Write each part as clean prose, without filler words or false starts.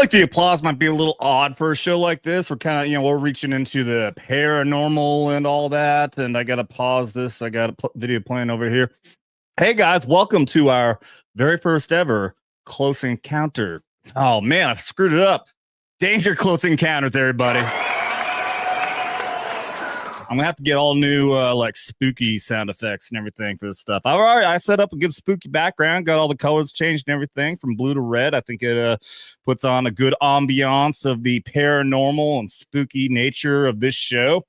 like the applause might be a little odd for a show like this. We're kind of, we're reaching into the paranormal and all that. And I got to pause this. I got a video playing over here. Hey guys, welcome to our very first ever Close Encounter. Oh man, I've screwed it up. Danger Close Encounters, everybody. I'm gonna have to get all new like spooky sound effects and everything for this stuff. I set up a good spooky background, got all the colors changed and everything from blue to red. I think it puts on a good ambiance of the paranormal and spooky nature of this show.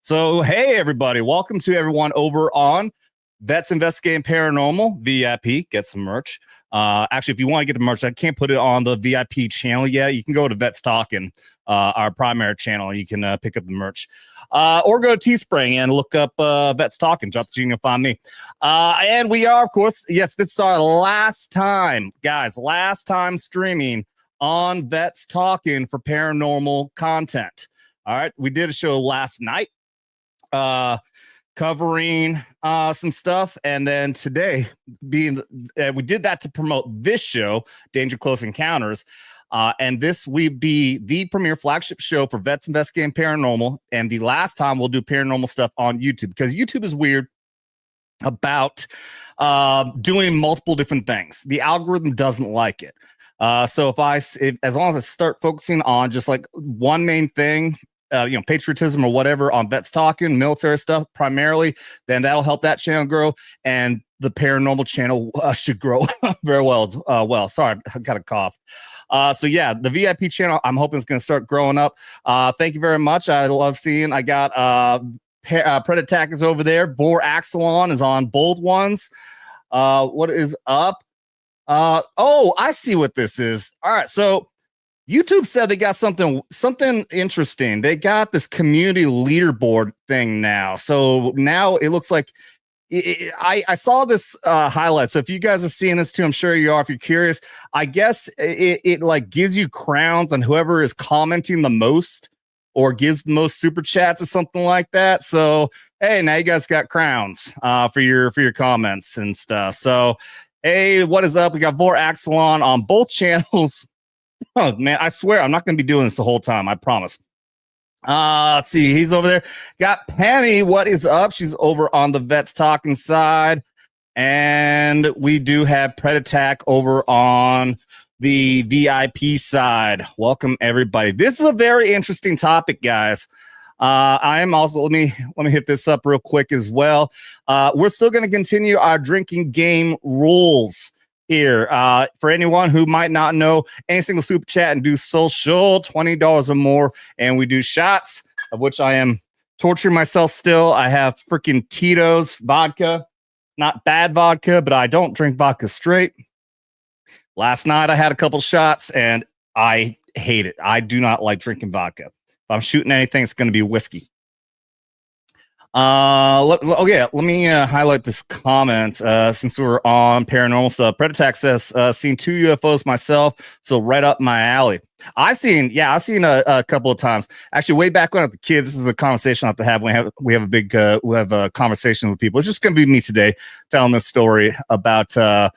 So hey everybody, welcome to everyone over on Vets Investigating Paranormal VIP. Get some merch. Actually, if you want to get the merch, I can't put it on the VIP channel yet. You can go to Vets Talkin, our primary channel. You can pick up the merch, or go to Teespring and look up Vets Talkin. Drop the G and you'll find me. And we are, of course, yes, this is our last time, guys. Last time streaming on Vets Talkin for paranormal content. All right, we did a show last night. Covering some stuff, and then today we did that to promote this show, Danger Close Encounters, and this will be the premier flagship show for Vets Investigating Paranormal, and the last time we'll do paranormal stuff on YouTube, because YouTube is weird about doing multiple different things. The algorithm doesn't like it. So if as long as I start focusing on just like one main thing, patriotism or whatever on Vets Talkin, military stuff primarily, then that'll help that channel grow, and the paranormal channel should grow very well. Sorry, I got a cough. So yeah, the VIP channel, I'm hoping is going to start growing up. Thank you very much. I love seeing. I got Predattack is over there. Vor Axelon is on both ones. What is up? Oh, I see what this is. All right, so YouTube said they got something interesting. They got this community leaderboard thing now. So now it looks like I saw this highlight. So if you guys are seeing this too, I'm sure you are. If you're curious, I guess it like gives you crowns on whoever is commenting the most or gives the most super chats or something like that. So hey, now you guys got crowns for your comments and stuff. So hey, what is up? We got Vor Axelon on both channels. Oh man, I swear I'm not going to be doing this the whole time. I promise. Let's see, he's over there. Got Penny. What is up? She's over on the Vets Talking side, and we do have Predattack over on the VIP side. Welcome everybody. This is a very interesting topic, guys. I am also let me hit this up real quick as well. We're still going to continue our drinking game rules here. For anyone who might not know, any single super chat and do social, $20 or more, and we do shots, of which I am torturing myself still. I have freaking Tito's vodka, not bad vodka, but I don't drink vodka straight. Last night I had a couple shots and I hate it. I do not like drinking vodka. If I'm shooting anything, it's going to be whiskey. Let me highlight this comment since we're on paranormal stuff. Predattack says, seen 2 UFOs myself, so right up my alley. I've seen a couple of times. Actually, way back when I was a kid, this is the conversation I have to have when we have a conversation with people. It's just going to be me today telling this story about the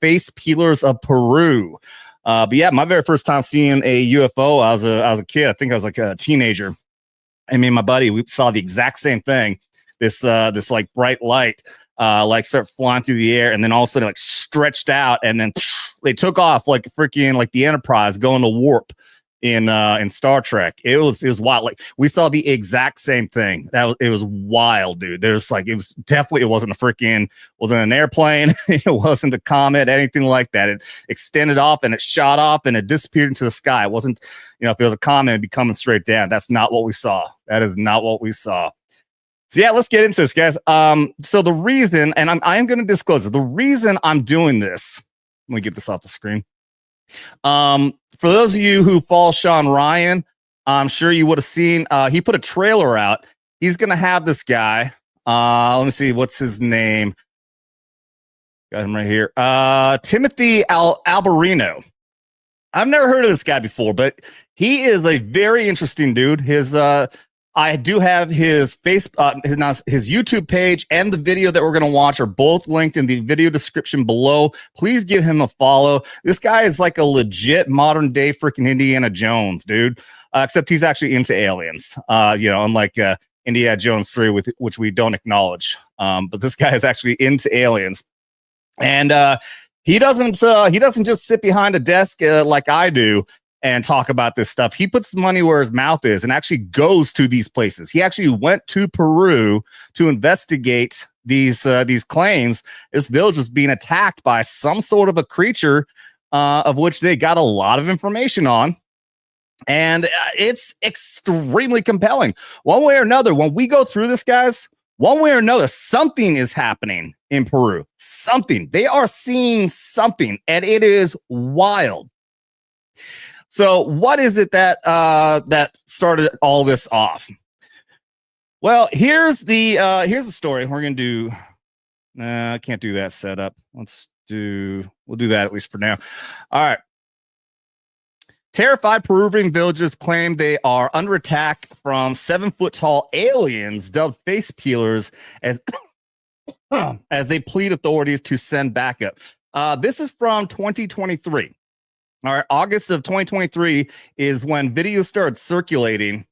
face peelers of Peru. But yeah, my very first time seeing a UFO, I was a kid. I think I was like a teenager. And me and my buddy, we saw the exact same thing. This like bright light, like start flying through the air, and then all of a sudden like stretched out, and then they took off like freaking like the Enterprise going to warp in Star Trek. It was wild. Like we saw the exact same thing. It was wild, dude. It wasn't an airplane. It wasn't a comet, anything like that. It extended off and it shot off and it disappeared into the sky. It wasn't, if it was a comet, it'd be coming straight down. That's not what we saw. That is not what we saw. So yeah, let's get into this, guys. So the reason, and I am going to disclose it, the reason I'm doing this, let me get this off the screen. For those of you who follow Sean Ryan, I'm sure you would have seen, he put a trailer out. He's going to have this guy. Let me see. What's his name? Got him right here. Timothy Alberino. I've never heard of this guy before, but he is a very interesting dude. His, I do have his his YouTube page and the video that we're going to watch are both linked in the video description below. Please give him a follow. This guy is like a legit modern day freaking Indiana Jones, dude. Except he's actually into aliens. Unlike Indiana Jones 3, which we don't acknowledge. But this guy is actually into aliens, and he doesn't just sit behind a desk like I do and talk about this stuff. He puts the money where his mouth is and actually goes to these places. He actually went to Peru to investigate these claims. This village is being attacked by some sort of a creature, of which they got a lot of information on. And it's extremely compelling. One way or another, when we go through this, guys, one way or another, something is happening in Peru. Something. They are seeing something, and it is wild. So what is it that started all this off? Well, here's the story. We're going to do, I can't do that setup. We'll do that at least for now. All right. Terrified Peruvian villagers claim they are under attack from 7-foot-tall aliens dubbed face peelers as they plead authorities to send backup. This is from 2023. All right, August of 2023 is when videos started circulating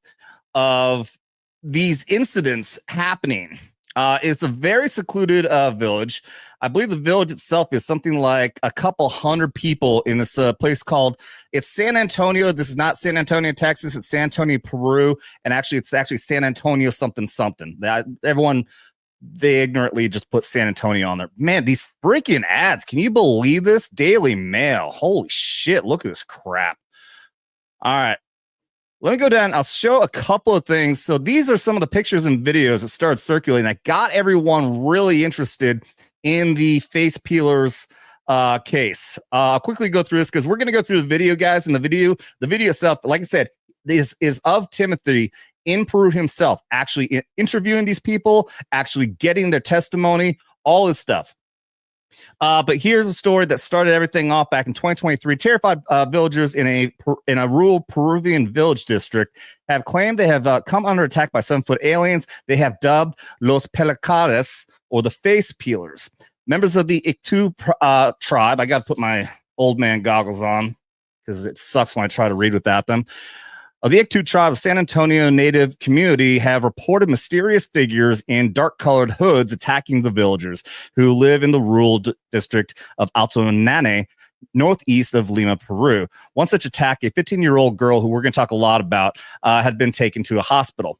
of these incidents happening. It's a very secluded village. I believe the village itself is something like a couple hundred people in this place called, it's San Antonio. This is not San Antonio, Texas. It's San Antonio, Peru. And actually, it's actually San Antonio something. Everyone, they ignorantly just put San Antonio on there. Man, these freaking ads. Can you believe this? Daily Mail. Holy shit. Look at this crap. All right. Let me go down. I'll show a couple of things. So these are some of the pictures and videos that started circulating that got everyone really interested in the face peelers case. I'll quickly go through this because we're going to go through the video, guys. And the video itself, like I said, is of Timothy in Peru himself, actually interviewing these people, actually getting their testimony, all this stuff. But here's a story that started everything off back in 2023. Terrified villagers in a rural Peruvian village district have claimed they have come under attack by 7-foot aliens. They have dubbed Los Pelacares, or the face peelers. Members of the Iktu tribe. I got to put my old man goggles on because it sucks when I try to read without them. The Iktu tribe of San Antonio native community have reported mysterious figures in dark-colored hoods attacking the villagers who live in the rural district of Alto Nane, northeast of Lima, Peru. One such attack, a 15-year-old girl who we're going to talk a lot about, had been taken to a hospital.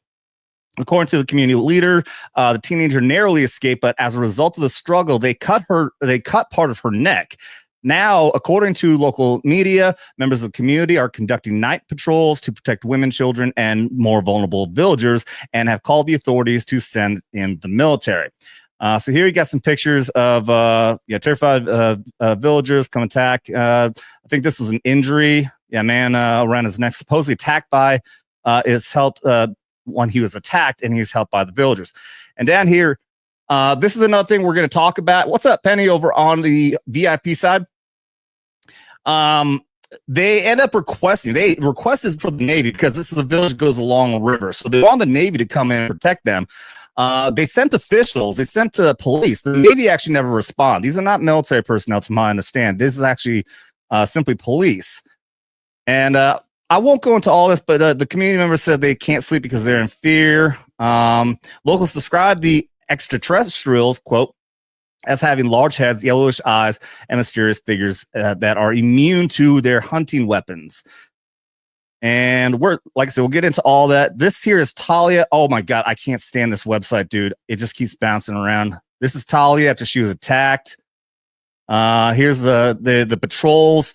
According to the community leader, the teenager narrowly escaped, but as a result of the struggle, they cut part of her neck. Now, according to local media, members of the community are conducting night patrols to protect women, children, and more vulnerable villagers, and have called the authorities to send in the military. So here you got some pictures of terrified villagers come attack. I think this was an injury. Yeah, man around his neck, supposedly attacked by, is helped when he was attacked, and he was helped by the villagers. And down here, this is another thing we're going to talk about. What's up, Penny, over on the VIP side? They end up requested for the Navy, because this is a village that goes along a river. So they want the Navy to come in and protect them. They sent officials. They sent police. The Navy actually never respond. These are not military personnel, to my understanding. This is actually simply police. And I won't go into all this, but the community members said they can't sleep because they're in fear. Locals describe the extraterrestrials, quote, as having large heads, yellowish eyes, and mysterious figures that are immune to their hunting weapons. And like I said, we'll get into all that. This here is Talia. Oh my God, I can't stand this website, dude. It just keeps bouncing around. This is Talia after she was attacked. Here's the patrols.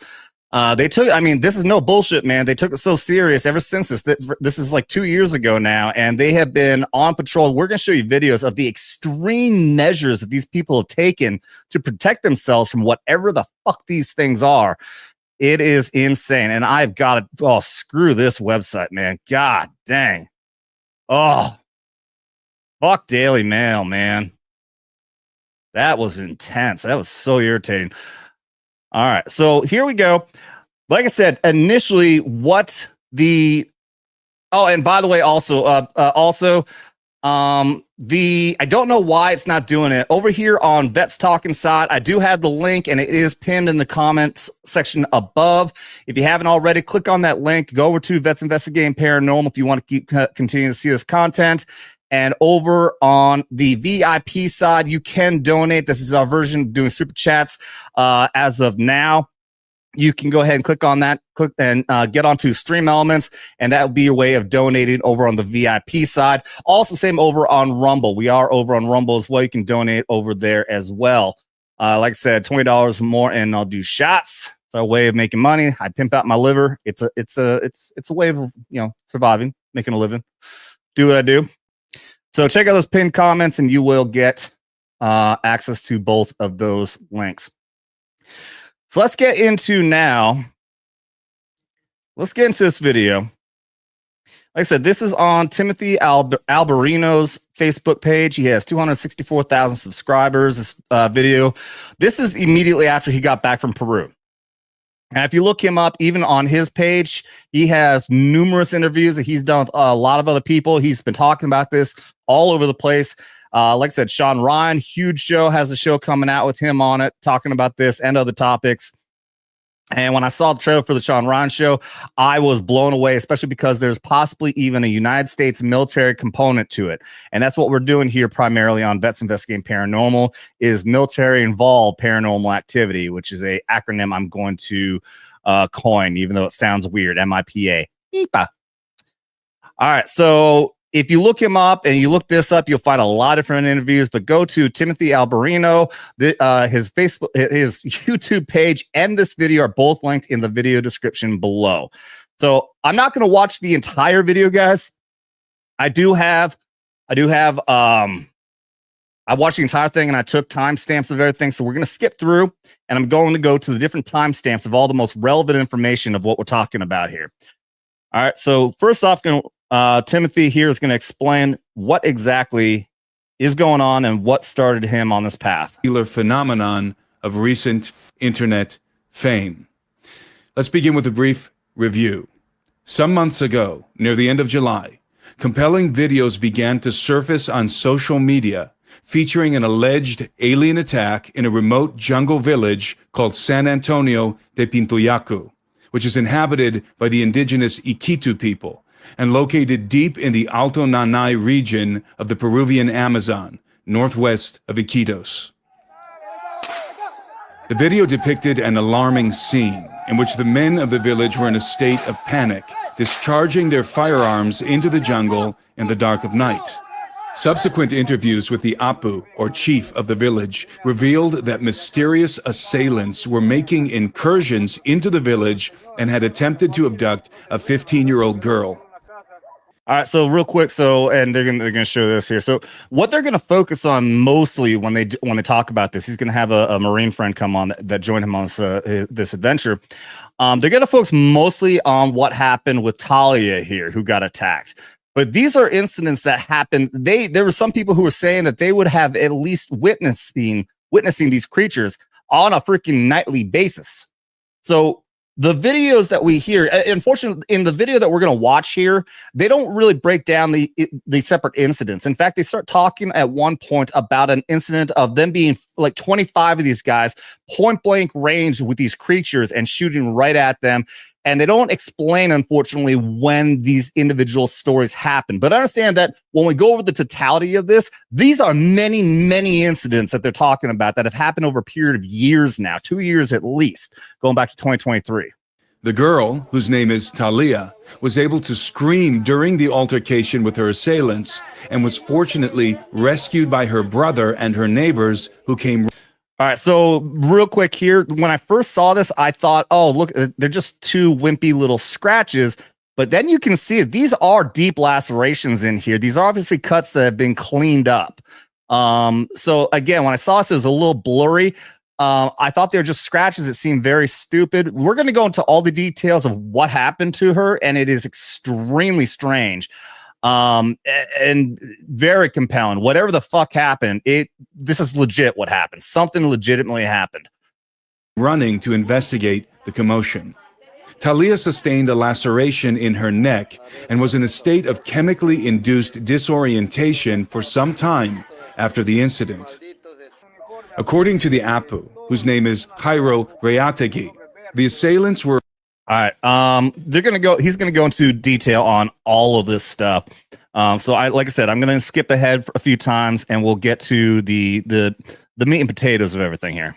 This is no bullshit, man. They took it so serious ever since this is like 2 years ago now, and they have been on patrol. We're going to show you videos of the extreme measures that these people have taken to protect themselves from whatever the fuck these things are. It is insane. And I've got to, screw this website, man. God dang. Oh, fuck Daily Mail, man. That was intense. That was so irritating. All right, so here we go. Like I said, initially, what the Oh, and by the way, also, I don't know why it's not doing it over here on Vets Talkin side. I do have the link, and it is pinned in the comments section above. If you haven't already, click on that link. Go over to Vets Investigating Paranormal if you want to continue to see this content. And over on the VIP side, you can donate. This is our version of doing super chats as of now. You can go ahead and click on that, get onto Stream Elements, and that will be your way of donating over on the VIP side. Also, same over on Rumble. We are over on Rumble as well. You can donate over there as well. Like I said, $20 more, and I'll do shots. It's our way of making money. I pimp out my liver. It's a way of surviving, making a living. Do what I do. So check out those pinned comments, and you will get access to both of those links. So let's get into this video. Like I said, this is on Timothy Alberino's Facebook page. He has 264,000 subscribers. This video. This is immediately after he got back from Peru. And if you look him up, even on his page, he has numerous interviews that he's done with a lot of other people. He's been talking about this all over the place. Like I said, Sean Ryan, huge show, has a show coming out with him on it, talking about this and other topics. And when I saw the trailer for the Sean Ryan show, I was blown away, especially because there's possibly even a United States military component to it. And that's what we're doing here primarily on Vets Investigating Paranormal, is military-involved paranormal activity, which is a acronym I'm going to coin, even though it sounds weird, MIPA. MIPA. All right, so if you look him up and you look this up, you'll find a lot of different interviews, but go to Timothy Alberino. His Facebook, his YouTube page, and this video are both linked in the video description below. So I'm not going to watch the entire video, guys. I watched the entire thing, and I took timestamps of everything. So we're going to skip through, and I'm going to go to the different timestamps of all the most relevant information of what we're talking about here. All right. So first off, Timothy here is going to explain what exactly is going on and what started him on this path. Phenomenon of recent internet fame. Let's begin with a brief review. Some months ago, near the end of July, compelling videos began to surface on social media featuring an alleged alien attack in a remote jungle village called San Antonio de Pintoyacu, which is inhabited by the indigenous Iquitu people and located deep in the Alto Nanay region of the Peruvian Amazon, northwest of Iquitos. The video depicted an alarming scene in which the men of the village were in a state of panic, discharging their firearms into the jungle in the dark of night. Subsequent interviews with the Apu, or chief of the village, revealed that mysterious assailants were making incursions into the village and had attempted to abduct a 15-year-old girl. All right, so real quick, and they're gonna show this here. So what they're gonna focus on mostly when they talk about this, he's gonna have a Marine friend come on that joined him on this adventure. They're gonna focus mostly on what happened with Talia here, who got attacked. But these are incidents that happened. There were some people who were saying that they would have at least witnessing these creatures on a freaking nightly basis. So the videos that we hear, unfortunately, in the video that we're going to watch here, they don't really break down the separate incidents. In fact, they start talking at one point about an incident of them being like 25 of these guys point blank range with these creatures and shooting right at them. And they don't explain, unfortunately, when these individual stories happen. But understand that when we go over the totality of this, these are many, many incidents that they're talking about that have happened over a period of years now, 2 years at least, going back to 2023. The girl, whose name is Talia, was able to scream during the altercation with her assailants and was fortunately rescued by her brother and her neighbors, who came. All right, so real quick here, when I first saw this, I thought, oh, look, they're just two wimpy little scratches. But then you can see it. These are deep lacerations in here. These are obviously cuts that have been cleaned up. So again, when I saw this, it was a little blurry. I thought they were just scratches. It seemed very stupid. We're going to go into all the details of what happened to her, and it is extremely strange. And very compelling. Whatever the fuck happened, this is legit what happened. Something legitimately happened. Running to investigate the commotion. Talia sustained a laceration in her neck and was in a state of chemically induced disorientation for some time after the incident. According to the Apu, whose name is Jairo Reategui, the assailants were... All right. He's gonna go into detail on all of this stuff. Like I said, I'm gonna skip ahead for a few times, and we'll get to the meat and potatoes of everything here.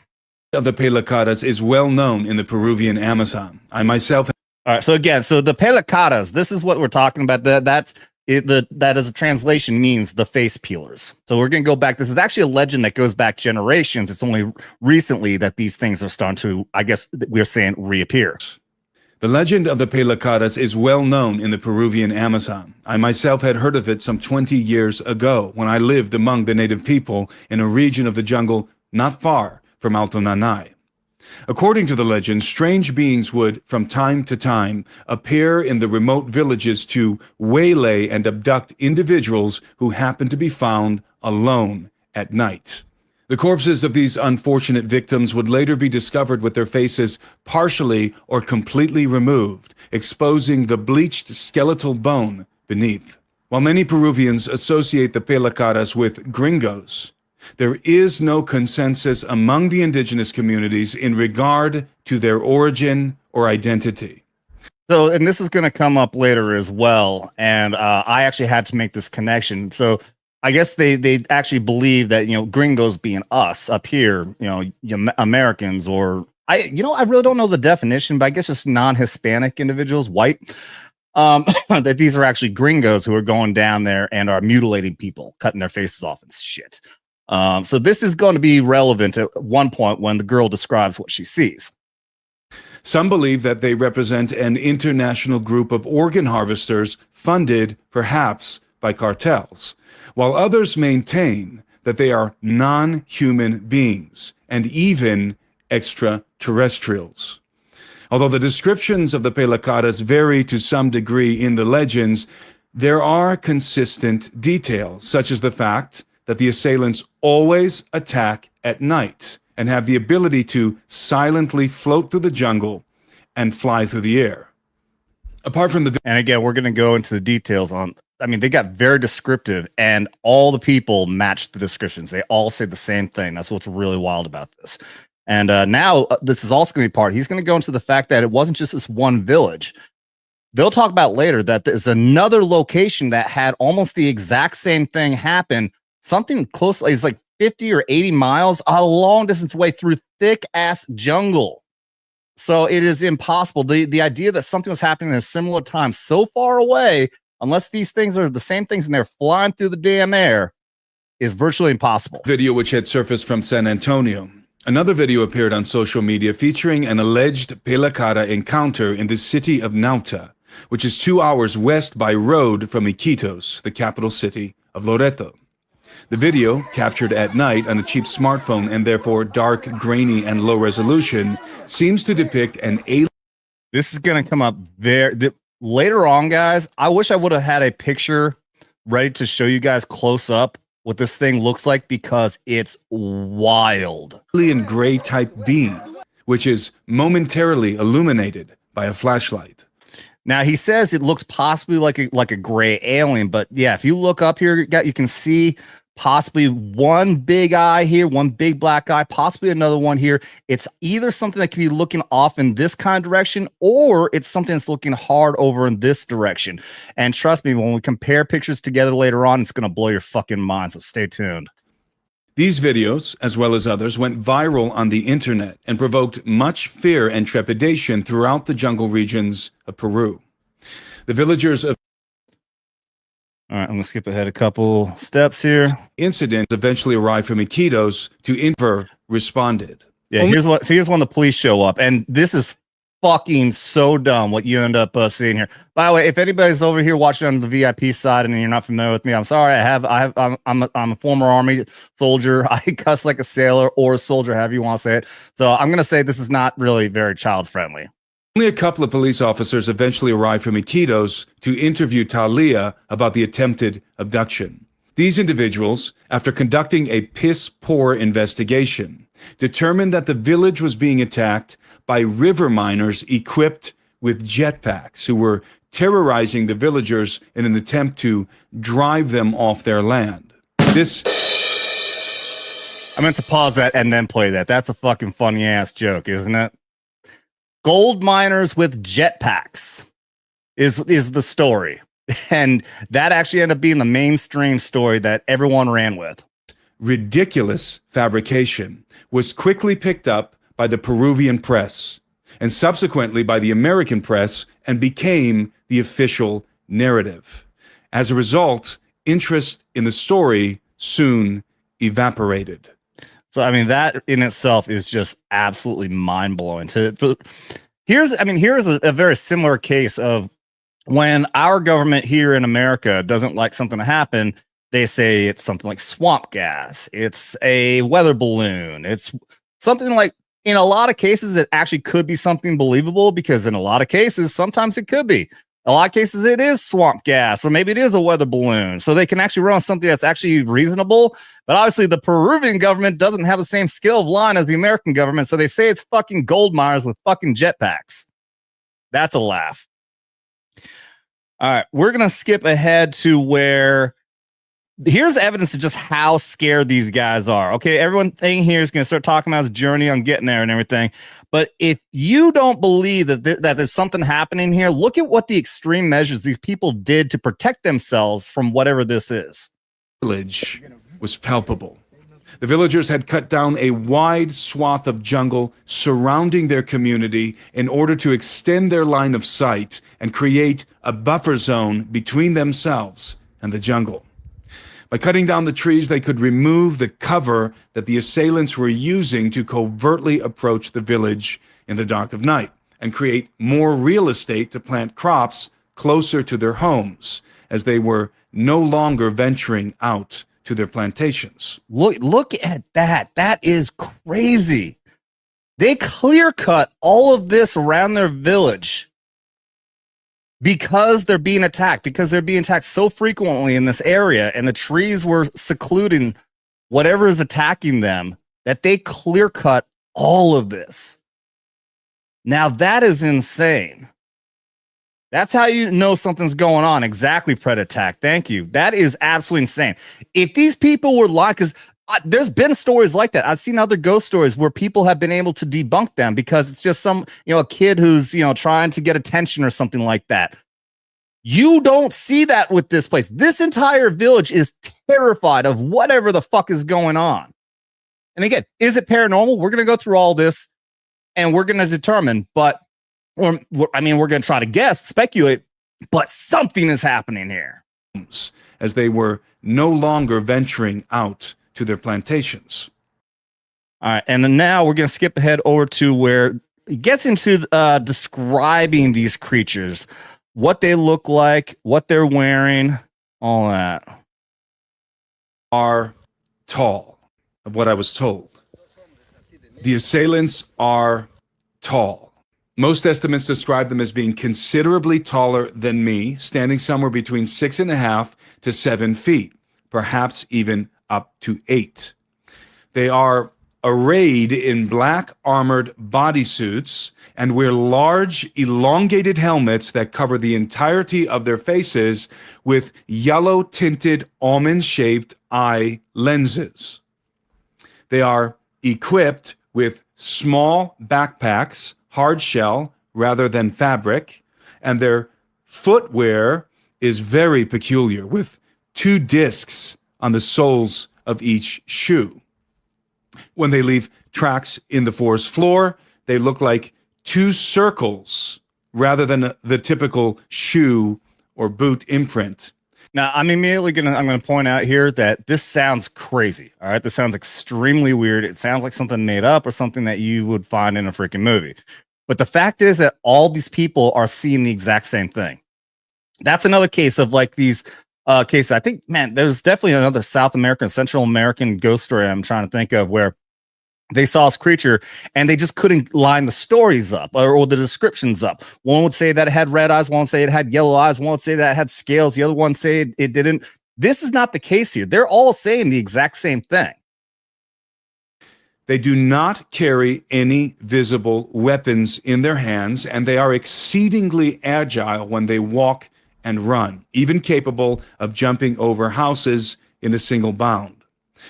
Of the Pelacadas is well known in the Peruvian Amazon. I myself... All right. So the Pelacadas, this is what we're talking about. That as a translation means the face peelers. So we're going to go back. This is actually a legend that goes back generations. It's only recently that these things are starting to, I guess we're saying, reappear. The legend of the Pelacadas is well known in the Peruvian Amazon. I myself had heard of it some 20 years ago when I lived among the native people in a region of the jungle not far from Alto Nanay. According to the legend, strange beings would, from time to time, appear in the remote villages to waylay and abduct individuals who happened to be found alone at night. The corpses of these unfortunate victims would later be discovered with their faces partially or completely removed, exposing the bleached skeletal bone beneath. While many Peruvians associate the Pelacadas with gringos, there is no consensus among the indigenous communities in regard to their origin or identity. So, and this is going to come up later as well. And I actually had to make this connection. So I guess they actually believe that, gringos being us up here, Americans, or I really don't know the definition, but I guess just non-Hispanic individuals, white, that these are actually gringos who are going down there and are mutilating people, cutting their faces off and shit. So this is going to be relevant at one point when the girl describes what she sees. Some believe that they represent an international group of organ harvesters funded, perhaps, by cartels, while others maintain that they are non-human beings and even extraterrestrials. Although the descriptions of the Pelacadas vary to some degree in the legends, there are consistent details, such as the fact that the assailants always attack at night and have the ability to silently float through the jungle and fly through the air. Apart from the... And again, we're going to go into the details on... they got very descriptive, and all the people match the descriptions. They all say the same thing. That's what's really wild about this. And now this is also going to be part... He's going to go into the fact that it wasn't just this one village. They'll talk about later that there's another location that had almost the exact same thing happen. Something close, it's like 50 or 80 miles, a long distance away through thick ass jungle. So it is impossible. The idea that something was happening at a similar time so far away, unless these things are the same things and they're flying through the damn air, is virtually impossible. Video which had surfaced from San Antonio. Another video appeared on social media featuring an alleged Pelacada encounter in the city of Nauta, which is 2 hours west by road from Iquitos, the capital city of Loreto. The video, captured at night on a cheap smartphone and therefore dark, grainy, and low resolution, seems to depict an alien... This is going to come up later on, guys. I wish I would have had a picture ready to show you guys close up what this thing looks like, because it's wild. Alien gray type being, which is momentarily illuminated by a flashlight. Now, he says it looks possibly like a gray alien, but yeah, if you look up here, you can see possibly one big eye here, one big black eye, possibly another one here. It's either something that could be looking off in this kind of direction, or it's something that's looking hard over in this direction. And trust me, when we compare pictures together later on, it's going to blow your fucking mind, so stay tuned. These videos, as well as others, went viral on the internet and provoked much fear and trepidation throughout the jungle regions of Peru. The villagers of... All right, I'm going to skip ahead a couple steps here. Incident eventually arrived from Iquitos to responded. Yeah, here's when the police show up, and this is fucking so dumb what you end up seeing here. By the way, if anybody's over here watching on the VIP side and you're not familiar with me, I'm sorry. I'm a former Army soldier. I cuss like a sailor or a soldier, however you want to say it. So I'm going to say this is not really very child friendly. Only a couple of police officers eventually arrived from Iquitos to interview Talia about the attempted abduction. These individuals, after conducting a piss-poor investigation, determined that the village was being attacked by river miners equipped with jetpacks who were terrorizing the villagers in an attempt to drive them off their land. This... I meant to pause that and then play that. That's a fucking funny ass joke, isn't it? Gold miners with jetpacks is the story. And that actually ended up being the mainstream story that everyone ran with. Ridiculous fabrication was quickly picked up by the Peruvian press and subsequently by the American press and became the official narrative. As a result, interest in the story soon evaporated. So, I mean, that in itself is just absolutely mind-blowing. Here's a very similar case of when our government here in America doesn't like something to happen, they say it's something like swamp gas. It's a weather balloon. It's something like, in a lot of cases, it actually could be something believable, because in a lot of cases, sometimes it could be. A lot of cases, it is swamp gas, or maybe it is a weather balloon. So they can actually run something that's actually reasonable. But obviously, the Peruvian government doesn't have the same skill of line as the American government. So they say it's fucking gold miners with fucking jetpacks. That's a laugh. All right, we're going to skip ahead to where here's evidence of just how scared these guys are. Okay, everyone thing here is going to start talking about his journey on getting there and everything. But if you don't believe that that there's something happening here, look at what the extreme measures these people did to protect themselves from whatever this is. Village was palpable. The villagers had cut down a wide swath of jungle surrounding their community in order to extend their line of sight and create a buffer zone between themselves and the jungle. By cutting down the trees, they could remove the cover that the assailants were using to covertly approach the village in the dark of night and create more real estate to plant crops closer to their homes, as they were no longer venturing out to their plantations. Look at that. That is crazy. They clear cut all of this around their village because they're being attacked, so frequently in this area, and the trees were secluding whatever is attacking them, that they clear cut all of this. Now that is insane. That's how you know something's going on. Exactly, Pred Attack. Thank you. That is absolutely insane. If these people were lying, because there's been stories like that. I've seen other ghost stories where people have been able to debunk them because it's just a kid who's, trying to get attention or something like that. You don't see that with this place. This entire village is terrified of whatever the fuck is going on. And again, is it paranormal? We're going to go through all this and we're going to determine, we're going to try to guess, speculate, but something is happening here. As they were no longer venturing out to their plantations. All right, and then now we're going to skip ahead over to where it gets into describing these creatures, what they look like, what they're wearing, all that. Are tall, of what I was told. The assailants are tall. Most estimates describe them as being considerably taller than me, standing somewhere between 6.5 to 7 feet, perhaps even up to 8. They are arrayed in black armored bodysuits and wear large, elongated helmets that cover the entirety of their faces with yellow-tinted, almond-shaped eye lenses. They are equipped with small backpacks, hard shell rather than fabric, and their footwear is very peculiar, with 2 discs on the soles of each shoe. When they leave tracks in the forest floor, they look like 2 circles rather than the typical shoe or boot imprint. Now, I'm immediately I'm gonna point out here that this sounds crazy. All right, this sounds extremely weird. It sounds like something made up or something that you would find in a freaking movie. But the fact is that all these people are seeing the exact same thing. That's another case of like these cases. I think, man, there's definitely another South American, Central American ghost story I'm trying to think of where they saw this creature and they just couldn't line the stories up or the descriptions up. One would say that it had red eyes. One would say it had yellow eyes. One would say that it had scales. The other one say it didn't. This is not the case here. They're all saying the exact same thing. They do not carry any visible weapons in their hands, and they are exceedingly agile when they walk and run, even capable of jumping over houses in a single bound.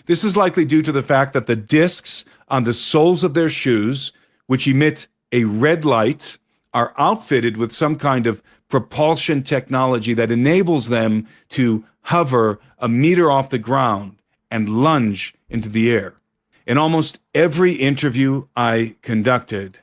This is likely due to the fact that the discs on the soles of their shoes, which emit a red light, are outfitted with some kind of propulsion technology that enables them to hover a meter off the ground and lunge into the air. In almost every interview I conducted,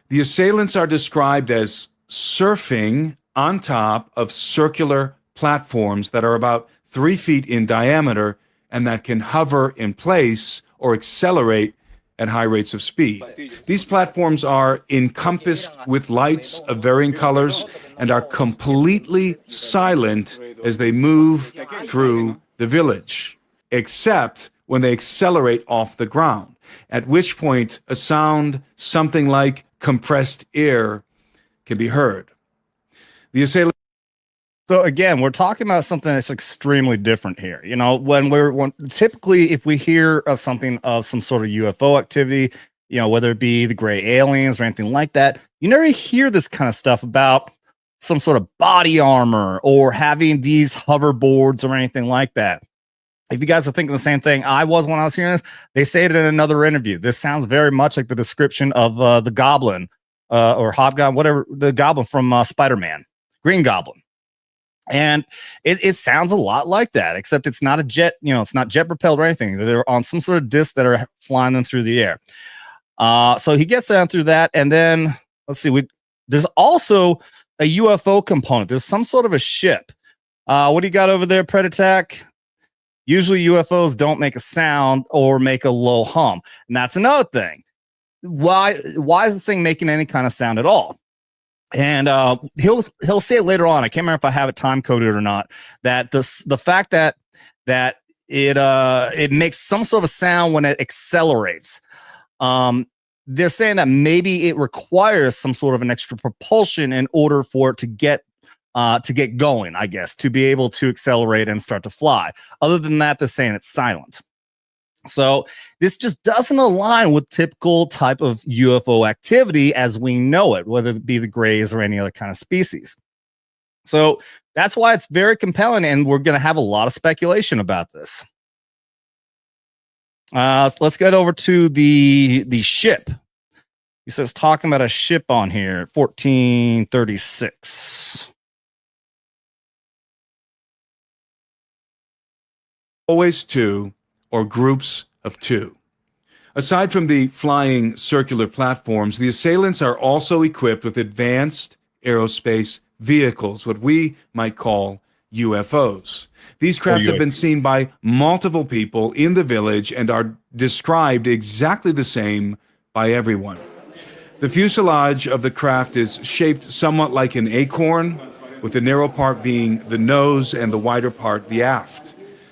the assailants are described as surfing on top of circular platforms that are about 3 feet in diameter and that can hover in place or accelerate at high rates of speed. These platforms are encompassed with lights of varying colors and are completely silent as they move through the village, except when they accelerate off the ground, at which point a sound something like compressed air can be heard. The assailant. So again, we're talking about something that's extremely different here. You know, when typically if we hear of something of some sort of UFO activity, you know, whether it be the gray aliens or anything like that, you never hear this kind of stuff about some sort of body armor or having these hoverboards or anything like that. If you guys are thinking the same thing I was when I was hearing this, they say it in another interview. This sounds very much like the description of the Goblin or Hobgoblin, whatever, the Goblin from Spider-Man, Green Goblin. And it sounds a lot like that, except it's not a jet, you know, it's not jet propelled or anything. They're on some sort of disc that are flying them through the air. So he gets down through that. And then let's see, there's also a UFO component. There's some sort of a ship. What do you got over there, Pred Attack? Usually UFOs don't make a sound or make a low hum. And that's another thing. Why is this thing making any kind of sound at all? And he'll say it later on. I can't remember if I have it time coded or not. That the fact that it makes some sort of a sound when it accelerates. They're saying that maybe it requires some sort of an extra propulsion in order for it to get going, I guess, to be able to accelerate and start to fly. Other than that, they're saying it's silent. So this just doesn't align with typical type of UFO activity as we know it, whether it be the grays or any other kind of species. So that's why it's very compelling, and we're going to have a lot of speculation about this. Let's get over to the ship. He says talking about a ship on here, 1436. Always two or groups of two. Aside from the flying circular platforms, the assailants are also equipped with advanced aerospace vehicles, what we might call UFOs. These craft have been seen by multiple people in the village and are described exactly the same by everyone. The fuselage of the craft is shaped somewhat like an acorn, with the narrow part being the nose and the wider part the aft.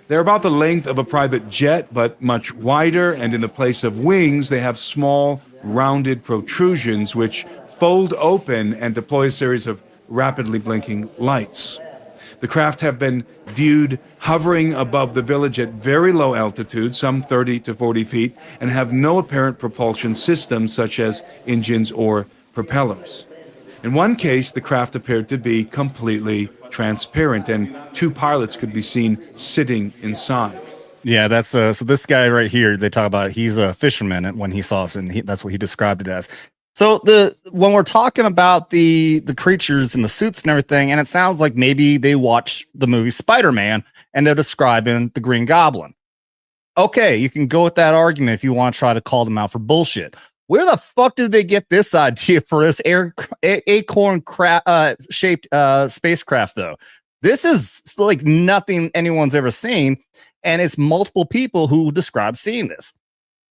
They're about the length of a private jet, but much wider, and in the place of wings, they have small, rounded protrusions which fold open and deploy a series of rapidly blinking lights. The craft have been viewed hovering above the village at very low altitude, some 30 to 40 feet, and have no apparent propulsion systems such as engines or propellers. In one case, the craft appeared to be completely transparent, and two pilots could be seen sitting inside. Yeah, that's so this guy right here, they talk about, he's a fisherman, and when he saw us, and that's what he described it as. So when we're talking about the creatures and the suits and everything, and it sounds like maybe they watched the movie Spider-Man and they're describing the Green Goblin. Okay, you can go with that argument if you want to try to call them out for bullshit. Where the fuck did they get this idea for this acorn shaped spacecraft, though? This is like nothing anyone's ever seen, and it's multiple people who describe seeing this.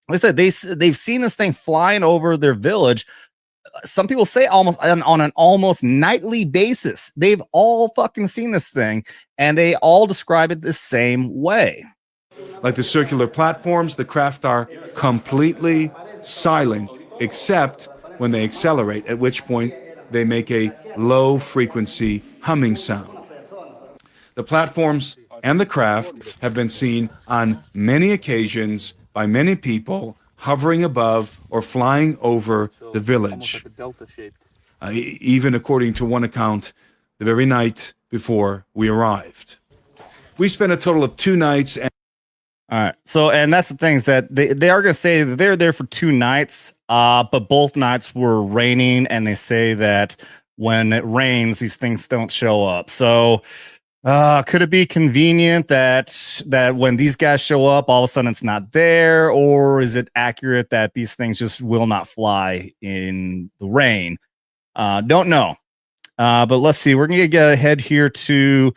Like I said, they've seen this thing flying over their village. Some people say almost on an almost nightly basis. They've all fucking seen this thing, and they all describe it the same way. Like the circular platforms, the craft are completely silent, except when they accelerate, at which point they make a low-frequency humming sound. The platforms and the craft have been seen on many occasions by many people hovering above or flying over the village. Even according to one account, the very night before we arrived. We spent a total of 2 nights. All right. So, and that's the thing is that they are going to say that they're there for 2 nights, but both nights were raining, and they say that when it rains, these things don't show up. So, could it be convenient that when these guys show up, all of a sudden it's not there, or is it accurate that these things just will not fly in the rain? Don't know. But let's see. We're gonna get ahead here to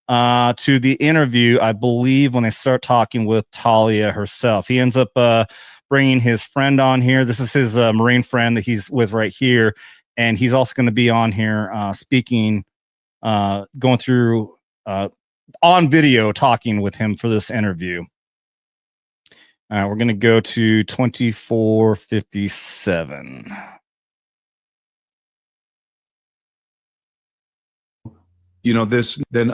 the interview. I believe when they start talking with Talia herself, he ends up bringing his friend on here. This is his Marine friend that he's with right here, and he's also going to be on here speaking, going through on video, talking with him for this interview. We're going to go to 2457. You know, this then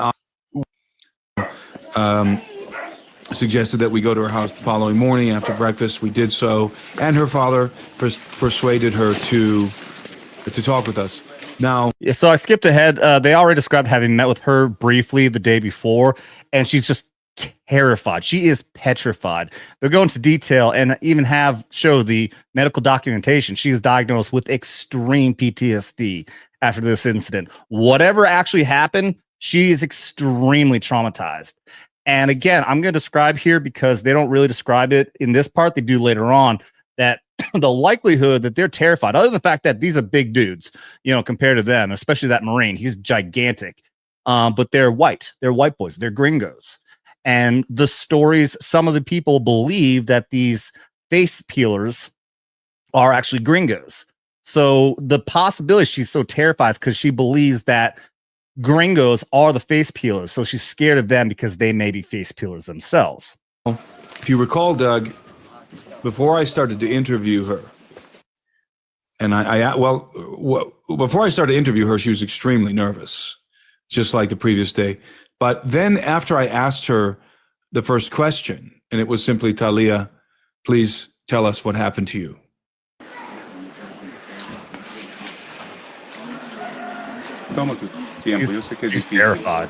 suggested that we go to her house the following morning after breakfast. We did so, and her father persuaded her to talk with us. Now, so I skipped ahead. They already described having met with her briefly the day before, and she's just terrified. She is petrified. They'll go into detail and even show the medical documentation. She is diagnosed with extreme PTSD after this incident. Whatever actually happened, she is extremely traumatized. And again, I'm going to describe here because they don't really describe it in this part. They do later on, that the likelihood that they're terrified, other than the fact that these are big dudes, compared to them, especially that Marine, he's gigantic. But they're white boys, they're gringos. And the stories, some of the people believe that these face peelers are actually gringos. So the possibility she's so terrified because she believes that gringos are the face peelers. So she's scared of them because they may be face peelers themselves. If you recall, Doug, before I started to interview her, and before I started to interview her, she was extremely nervous, just like the previous day. But then after I asked her the first question, and it was simply, Talia, please tell us what happened to you. She's terrified.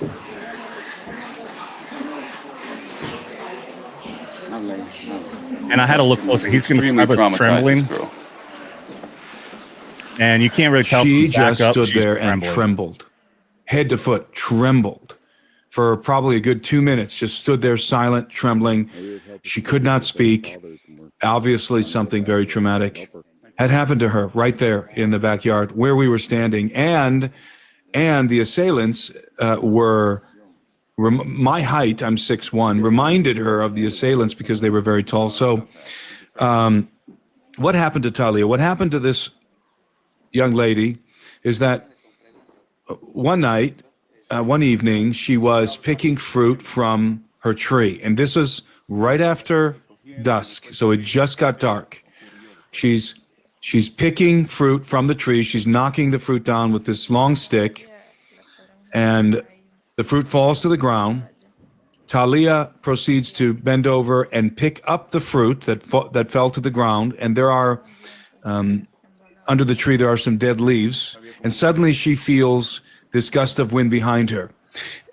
And I had to look closer. He's going to describe her trembling. And you can't really tell. She just stood there and trembled. Head to foot, trembled. For probably a good 2 minutes, just stood there silent, trembling. She could not speak. Obviously something very traumatic had happened to her right there in the backyard where we were standing. And the assailants were... my height, I'm 6'1", reminded her of the assailants because they were very tall. So what happened to Talia? What happened to this young lady is that one night, one evening, she was picking fruit from her tree. And this was right after dusk, so it just got dark. She's picking fruit from the tree. She's knocking the fruit down with this long stick, and the fruit falls to the ground. Talia proceeds to bend over and pick up the fruit that fell to the ground, and there are, under the tree, there are some dead leaves, and suddenly she feels this gust of wind behind her.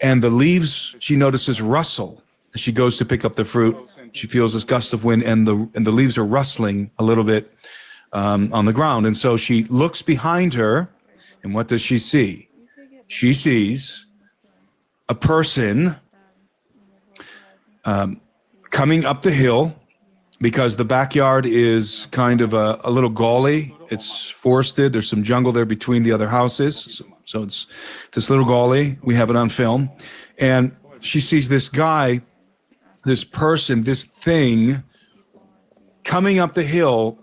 And the leaves, she notices, rustle. As she goes to pick up the fruit, she feels this gust of wind, and the leaves are rustling a little bit on the ground. And so she looks behind her, and what does she see? She sees a person coming up the hill, because the backyard is kind of a little gully. It's forested. There's some jungle there between the other houses. So it's this little gully. We have it on film. And she sees this guy, this person, this thing coming up the hill,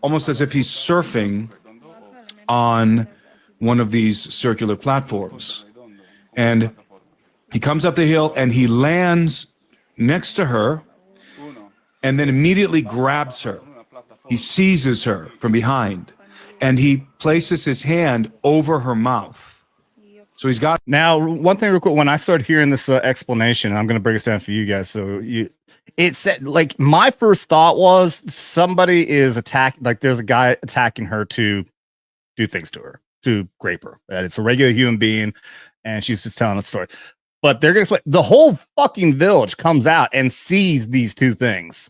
almost as if he's surfing on one of these circular platforms. And he comes up the hill and he lands next to her and then immediately grabs her. He seizes her from behind and he places his hand over her mouth. So he's got. Now, one thing real quick, when I started hearing this explanation, I'm going to break this down for you guys. So it said, like, my first thought was somebody is attacking, like there's a guy attacking her to do things to her, to rape her. And it's a regular human being, and she's just telling a story. But they're going to the whole fucking village comes out and sees these two things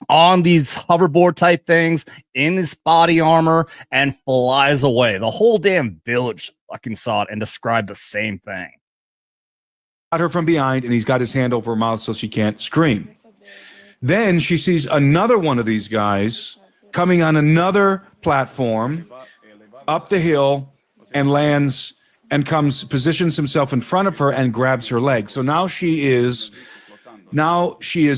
on these hoverboard type things in this body armor and flies away. The whole damn village fucking saw it and described the same thing. Got her from behind, and he's got his hand over her mouth so she can't scream. Then she sees another one of these guys coming on another platform up the hill and lands and positions himself in front of her and grabs her leg. So now she is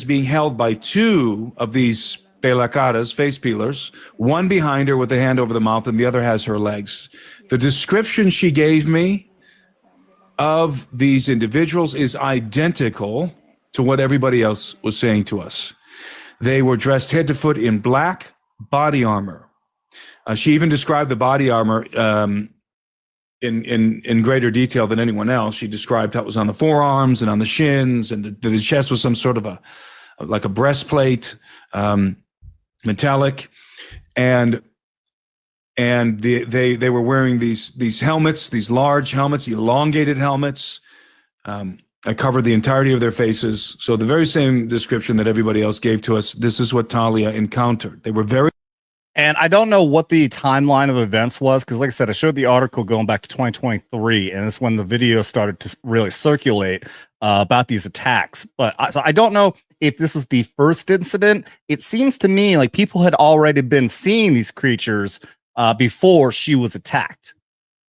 being held by two of these pelacaras, face peelers, one behind her with a hand over the mouth and the other has her legs. The description she gave me of these individuals is identical to what everybody else was saying to us. They were dressed head to foot in black body armor. She even described the body armor in greater detail than anyone else. She described how it was on the forearms and on the shins, and the chest was some sort of like a breastplate, metallic, and they were wearing these helmets, these large helmets, elongated helmets. I covered the entirety of their faces. So the very same description that everybody else gave to us. This is what Talia encountered. They were very. And I don't know what the timeline of events was, because like I said, I showed the article going back to 2023, and it's when the video started to really circulate about these attacks. But I don't know if this was the first incident. It seems to me like people had already been seeing these creatures before she was attacked.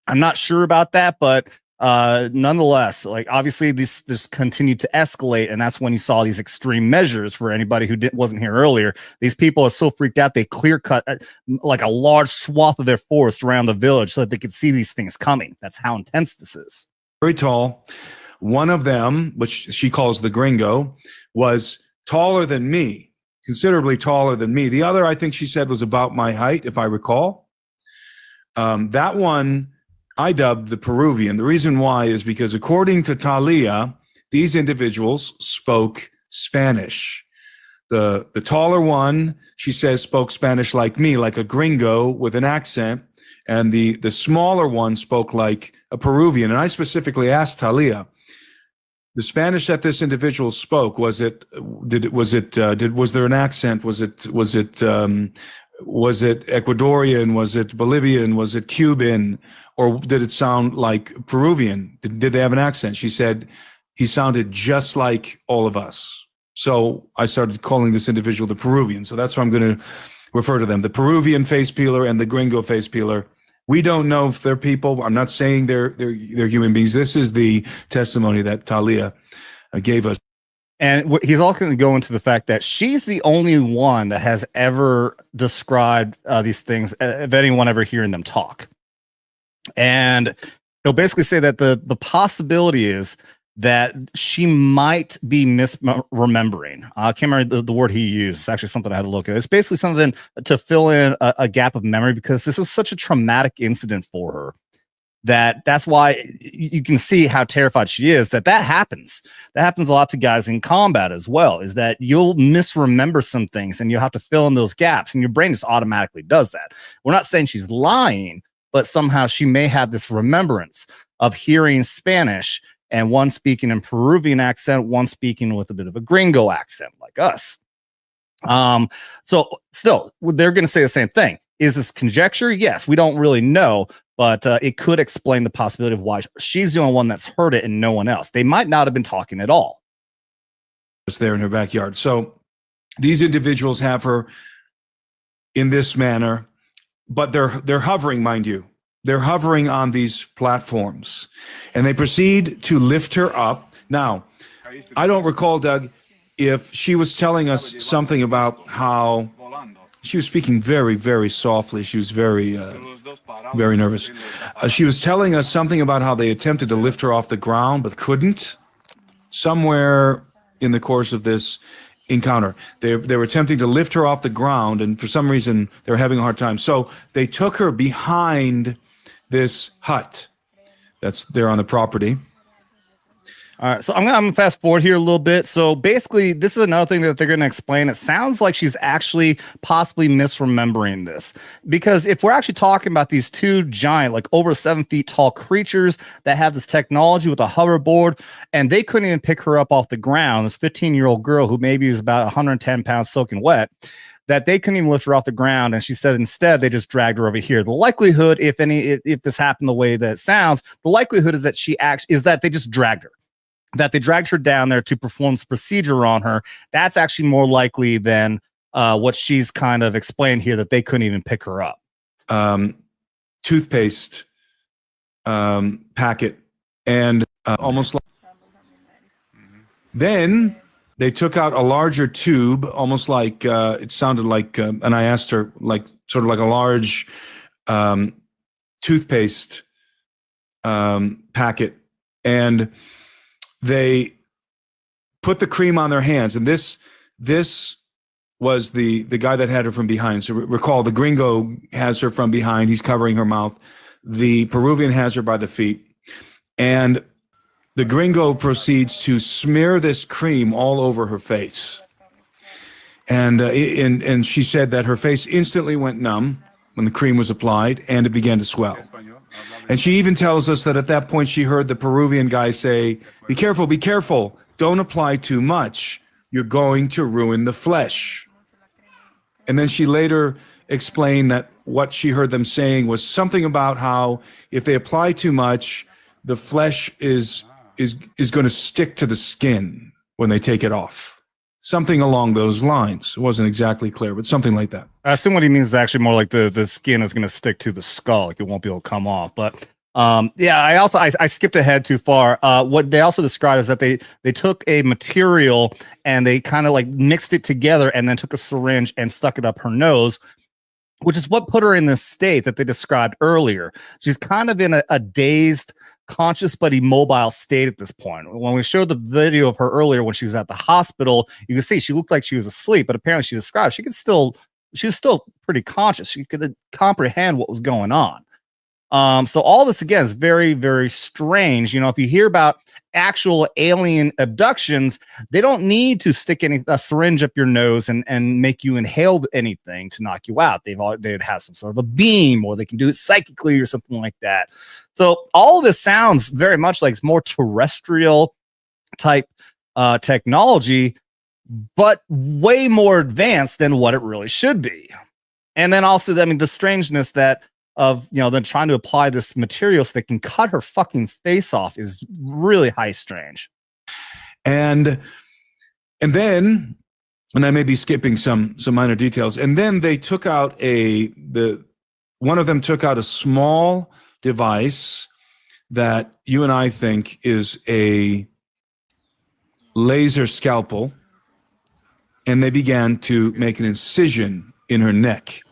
I'm not sure about that, but nonetheless, like obviously this continued to escalate, and that's when you saw these extreme measures. For anybody who wasn't here earlier, these people are so freaked out they clear cut like a large swath of their forest around the village so that they could see these things coming. That's how intense this is. Very tall. One of them, which she calls the gringo, was taller than me, considerably taller than me. The other, I think she said, was about my height, if I recall. That one I dubbed the Peruvian. The reason why is because, according to Talia, these individuals spoke Spanish. The taller one, she says, spoke Spanish like me, like a gringo with an accent, and the smaller one spoke like a Peruvian. And I specifically asked Talia, the Spanish that this individual spoke, was there an accent? Was it Ecuadorian? Was it Bolivian? Was it Cuban? Or did it sound like Peruvian? Did they have an accent? She said he sounded just like all of us. So I started calling this individual the Peruvian. So that's how I'm going to refer to them: the Peruvian face peeler and the gringo face peeler. We don't know if they're people. I'm not saying they're human beings. This is the testimony that Talia gave us. And he's also going to go into the fact that she's the only one that has ever described these things, of anyone ever hearing them talk. And he'll basically say that the possibility is that she might be misremembering. I can't remember the word he used. It's actually something I had to look at. It's basically something to fill in a gap of memory, because this was such a traumatic incident for her. That's why you can see how terrified she is. That happens. That happens a lot to guys in combat as well, is that you'll misremember some things and you'll have to fill in those gaps, and your brain just automatically does that. We're not saying she's lying, but somehow she may have this remembrance of hearing Spanish, and one speaking in Peruvian accent, one speaking with a bit of a gringo accent like us. So still, they're going to say the same thing. Is this conjecture? Yes, we don't really know, but it could explain the possibility of why she's the only one that's heard it and no one else. They might not have been talking at all. It's there in her backyard. So these individuals have her in this manner, but they're hovering, mind you. They're hovering on these platforms, and they proceed to lift her up. Now, I don't recall, Doug, if she was telling us something about how she was speaking very, very softly. She was very nervous. She was telling us something about how they attempted to lift her off the ground, but couldn't. Somewhere in the course of this encounter, they were attempting to lift her off the ground, and for some reason, they were having a hard time. So they took her behind this hut. that's there on the property. All right, so I'm gonna fast forward here a little bit. So basically, this is another thing that they're gonna explain. It sounds like she's actually possibly misremembering this, because if we're actually talking about these two giant, like over 7 feet tall creatures that have this technology with a hoverboard, and they couldn't even pick her up off the ground, this 15-year-old girl who maybe is about 110 pounds soaking wet, that they couldn't even lift her off the ground. And she said instead they just dragged her over here. The likelihood, if this happened the way that it sounds, the likelihood is that they just dragged her. That they dragged her down there to perform this procedure on her. That's actually more likely than what she's kind of explained here, that they couldn't even pick her up. Toothpaste packet, and almost like. Then they took out a larger tube, almost like it sounded like, and I asked her, like sort of like a large toothpaste packet, and they put the cream on their hands. And this was the guy that had her from behind. So recall, the gringo has her from behind. He's covering her mouth. The Peruvian has her by the feet. And the gringo proceeds to smear this cream all over her face. And she said that her face instantly went numb when the cream was applied, and it began to swell. And she even tells us that at that point she heard the Peruvian guy say, be careful, don't apply too much. You're going to ruin the flesh. And then she later explained that what she heard them saying was something about how if they apply too much, the flesh is going to stick to the skin when they take it off. Something along those lines. It wasn't exactly clear, but something like that. I assume what he means is actually more like the skin is going to stick to the skull, like it won't be able to come off. But yeah, I skipped ahead too far. What they also described is that they took a material and they kind of like mixed it together and then took a syringe and stuck it up her nose, which is what put her in this state that they described earlier. She's kind of in a dazed, conscious but immobile state at this point. When we showed the video of her earlier when she was at the hospital, you can see she looked like she was asleep, but apparently she described she was still pretty conscious. She could comprehend what was going on. So all this again is very, very strange. You know, if you hear about actual alien abductions, they don't need to stick a syringe up your nose and make you inhale anything to knock you out. They'd have some sort of a beam, or they can do it psychically or something like that. So all of this sounds very much like it's more terrestrial type technology, but way more advanced than what it really should be. And then also, I mean, the strangeness that of, you know, them trying to apply this material so they can cut her fucking face off is really high strange. And then, and I may be skipping some minor details, and then they took out one of them took out a small device that you and I think is a laser scalpel, and they began to make an incision in her neck.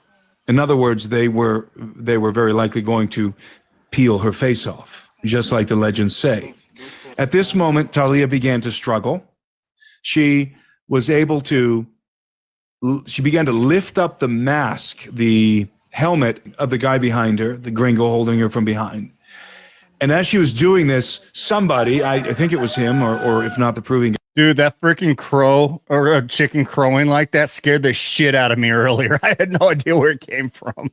In other words, they were very likely going to peel her face off, just like the legends say. At this moment, Talia began to struggle. She began to lift up the mask, the helmet of the guy behind her, the gringo holding her from behind. And as she was doing this, somebody, I think it was him, or if not the Peruvian guy. Dude, that freaking crow or a chicken crowing like that scared the shit out of me earlier. I had no idea where it came from.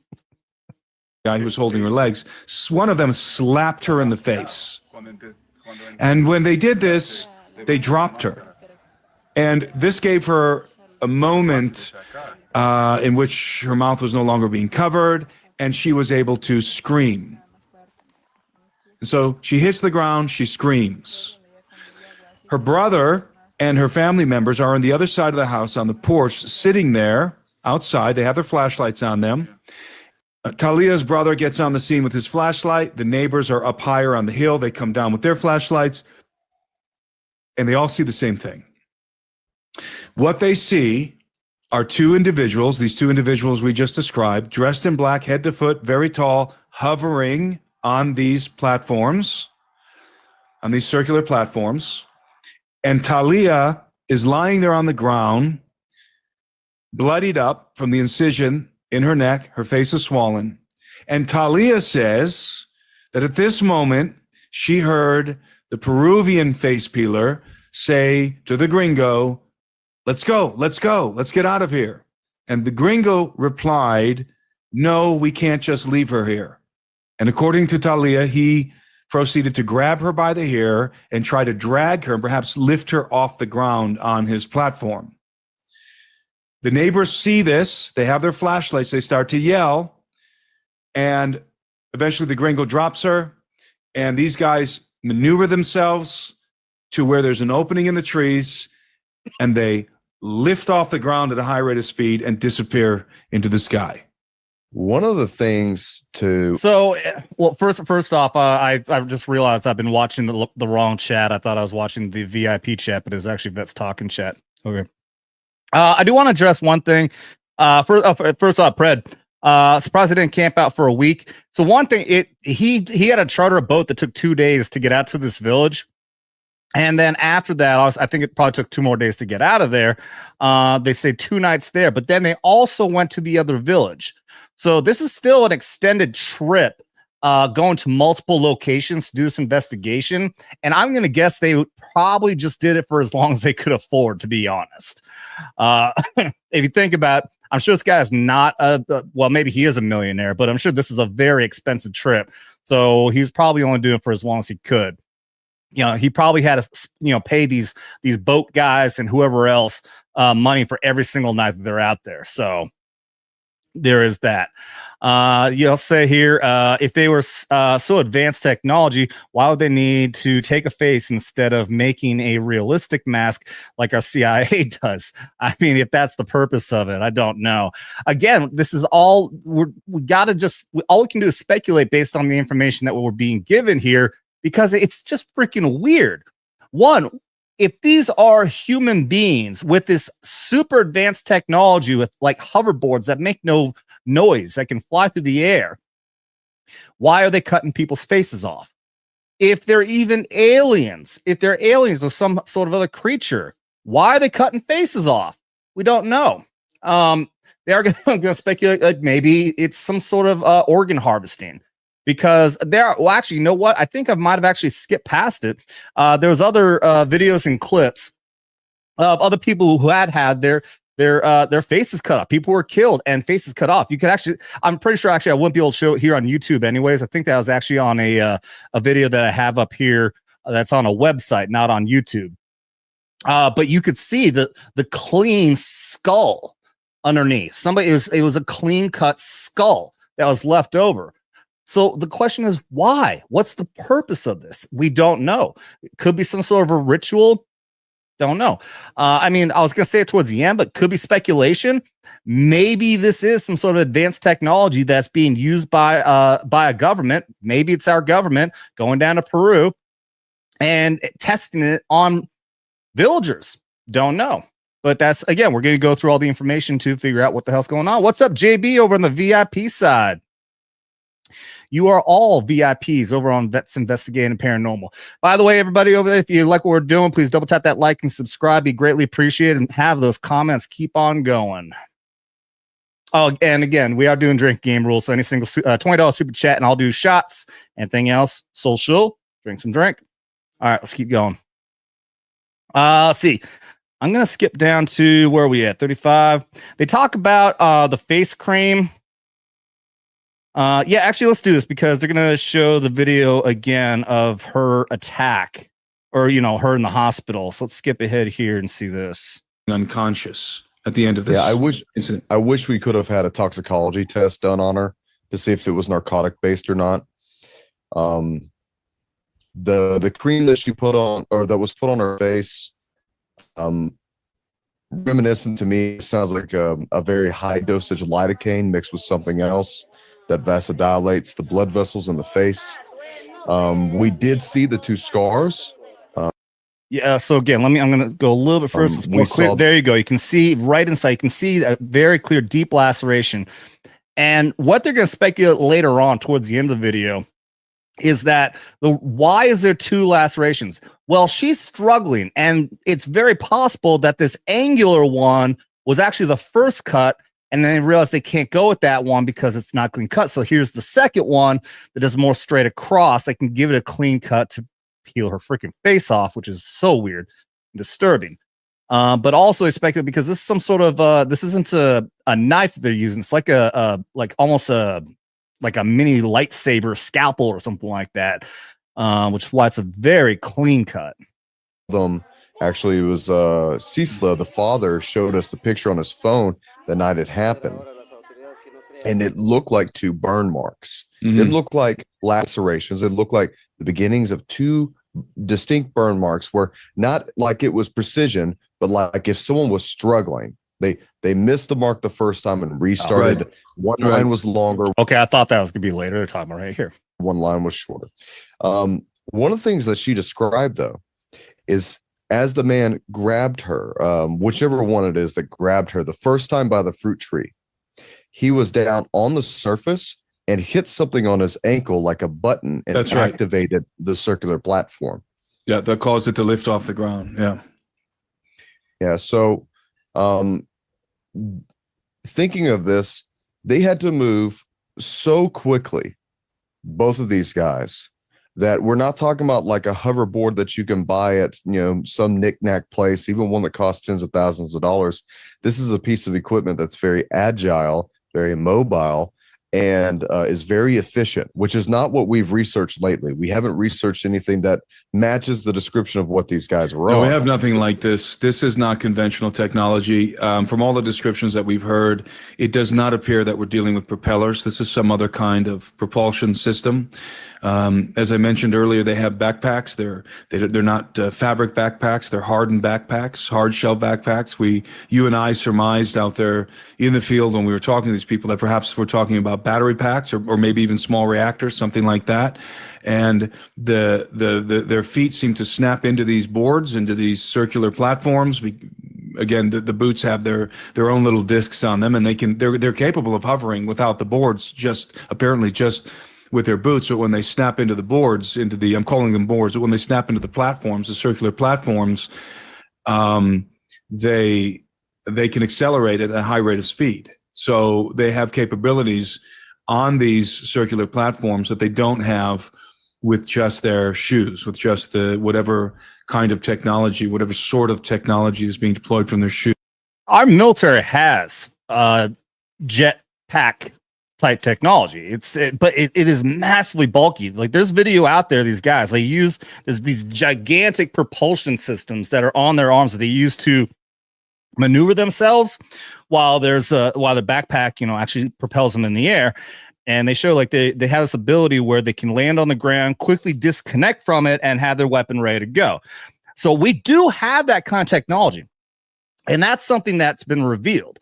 Guy who was holding her legs, one of them slapped her in the face. And when they did this, they dropped her. And this gave her a moment in which her mouth was no longer being covered, and she was able to scream. So she hits the ground, she screams. Her brother and her family members are on the other side of the house on the porch, sitting there outside. They have their flashlights on them. Talia's brother gets on the scene with his flashlight. The neighbors are up higher on the hill. They come down with their flashlights, and they all see the same thing. What they see are two individuals, these two individuals we just described, dressed in black, head to foot, very tall, hovering on these platforms, on these circular platforms. And Talia is lying there on the ground, bloodied up from the incision in her neck. Her face is swollen. And Talia says that at this moment, she heard the Peruvian face peeler say to the gringo, let's go, let's get out of here. And the gringo replied, no, we can't just leave her here. And according to Talia, he proceeded to grab her by the hair and try to drag her and perhaps lift her off the ground on his platform. The neighbors see this. They have their flashlights. They start to yell. And eventually the gringo drops her. And these guys maneuver themselves to where there's an opening in the trees. And they lift off the ground at a high rate of speed and disappear into the sky. One of the things to first off, I just realized I've been watching the wrong chat. I thought I was watching the VIP chat, but it's actually Vets Talkin chat. Okay. I do want to address one thing. First off, Pred, surprised I didn't camp out for a week. So one thing, he had to charter a boat that took 2 days to get out to this village. And then after that, I think it probably took 2 more days to get out of there. They say 2 nights there, but then they also went to the other village. So this is still an extended trip, going to multiple locations to do this investigation. And I'm going to guess they probably just did it for as long as they could afford, to be honest. If you think about it, I'm sure this guy is not well, maybe he is a millionaire, but I'm sure this is a very expensive trip. So he was probably only doing it for as long as he could. He probably had to, pay these boat guys and whoever else money for every single night that they're out there. So there is that. You'll say here, if they were so advanced technology, why would they need to take a face instead of making a realistic mask like our CIA does? I mean, if that's the purpose of it, I don't know. Again, this is all all we can do is speculate based on the information that we're being given here, because it's just freaking weird. One, if these are human beings with this super advanced technology with like hoverboards that make no noise, that can fly through the air, why are they cutting people's faces off? If they're even aliens, if they're aliens or some sort of other creature, why are they cutting faces off? We don't know. They are going to speculate like maybe it's some sort of organ harvesting. Because actually, you know what? I think I might have actually skipped past it. There was other videos and clips of other people who had their faces cut off. People were killed and faces cut off. You could actually, I'm pretty sure I wouldn't be able to show it here on YouTube anyways. I think that was actually on a video that I have up here that's on a website, not on YouTube. But you could see the clean skull underneath. It was a clean cut skull that was left over. So the question is, why? What's the purpose of this? We don't know. It could be some sort of a ritual. Don't know. I mean, I was going to say it towards the end, but could be speculation. Maybe this is some sort of advanced technology that's being used by a government. Maybe it's our government going down to Peru and testing it on villagers. Don't know. But that's, again, we're going to go through all the information to figure out what the hell's going on. What's up, JB, over on the VIP side? You are all VIPs over on Vets Investigating Paranormal. By the way, everybody over there, if you like what we're doing, please double tap that like and subscribe. Be greatly appreciated, and have those comments keep on going. Oh, and again, we are doing drink game rules. So any single $20 super chat, and I'll do shots. Anything else? Social, drink some drink. All right, let's keep going. Let's see. I'm gonna skip down to where are we at? 35. They talk about the face cream. Yeah, actually, let's do this because they're going to show the video again of her attack or, her in the hospital. So let's skip ahead here and see this. Unconscious at the end of this. Yeah, I wish we could have had a toxicology test done on her to see if it was narcotic based or not. The cream that she put on, or that was put on her face, reminiscent to me, sounds like a very high dosage lidocaine mixed with something else that vasodilates the blood vessels in the face. We did see the 2 scars. Yeah. So again, I'm going to go a little bit first. There you go. You can see right inside. You can see a very clear, deep laceration. And what they're going to speculate later on towards the end of the video is that why is there 2 lacerations? Well, she's struggling, and it's very possible that this angular one was actually the first cut, And then they realize they can't go with that one because it's not clean cut. So here's the second one that is more straight across. They can give it a clean cut to peel her freaking face off, which is so weird and disturbing. But also I speculate because this is some sort of this isn't a knife that they're using. It's like almost a mini lightsaber scalpel or something like that. Which is why it's a very clean cut. Actually, it was Cisla, the father, showed us the picture on his phone the night it happened. And it looked like two burn marks. Mm-hmm. It looked like lacerations. It looked like the beginnings of two distinct burn marks, where not like it was precision, but like if someone was struggling. They missed the mark the first time and restarted. Right. One line was longer. Okay, I thought that was going to be later. They're talking about right here. One line was shorter. One of the things that she described, though, is as the man grabbed her, whichever one it is that grabbed her the first time by the fruit tree, he was down on the surface and hit something on his ankle like a button and activated the circular platform. Yeah, that caused it to lift off the ground. Yeah. Yeah, so thinking of this, they had to move so quickly, both of these guys, that we're not talking about like a hoverboard that you can buy at, some knick-knack place, even one that costs tens of thousands of dollars. This is a piece of equipment that's very agile, very mobile, and is very efficient, which is not what we've researched lately. We haven't researched anything that matches the description of what these guys were on. No, we have nothing like this. This is not conventional technology. From all the descriptions that we've heard, it does not appear that we're dealing with propellers. This is some other kind of propulsion system. As I mentioned earlier, they have backpacks. They're not fabric backpacks. They're hardened backpacks, hard shell backpacks. You and I surmised out there in the field when we were talking to these people that perhaps we're talking about battery packs or maybe even small reactors, something like that. And their feet seem to snap into these boards, into these circular platforms. Again, the boots have their own little discs on them, and they're capable of hovering without the boards, just with their boots. But when they snap into the boards, I'm calling them boards, but when they snap into the platforms, the circular platforms, they can accelerate at a high rate of speed. So they have capabilities on these circular platforms that they don't have with just their shoes, with just whatever kind of technology, whatever sort of technology is being deployed from their shoes. Our military has jet pack type technology. But it is massively bulky. Like there's video out there. These guys, there's these gigantic propulsion systems that are on their arms that they use to maneuver themselves while the backpack, actually propels them in the air. And they show like they have this ability where they can land on the ground, quickly disconnect from it, and have their weapon ready to go. So we do have that kind of technology. And that's something that's been revealed.